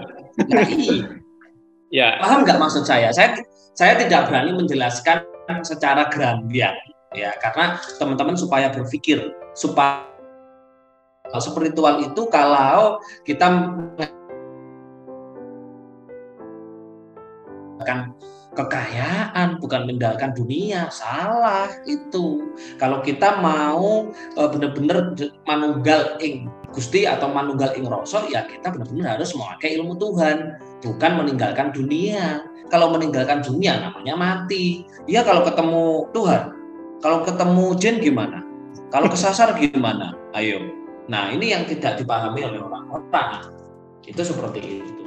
Ya. Paham nggak maksud saya? Saya tidak berani menjelaskan secara grambian, ya, karena teman-teman supaya berpikir, supaya spiritual itu kalau kita akan kekayaan, bukan meninggalkan dunia, salah itu. Kalau kita mau benar-benar manunggal ing Gusti atau manunggal ing Rasa, ya kita benar-benar harus memakai ilmu Tuhan, bukan meninggalkan dunia. Kalau meninggalkan dunia namanya mati. Ya kalau ketemu Tuhan, kalau ketemu jin gimana? Kalau kesasar gimana? Ayo. Nah ini yang tidak dipahami oleh orang-orang. Itu seperti itu.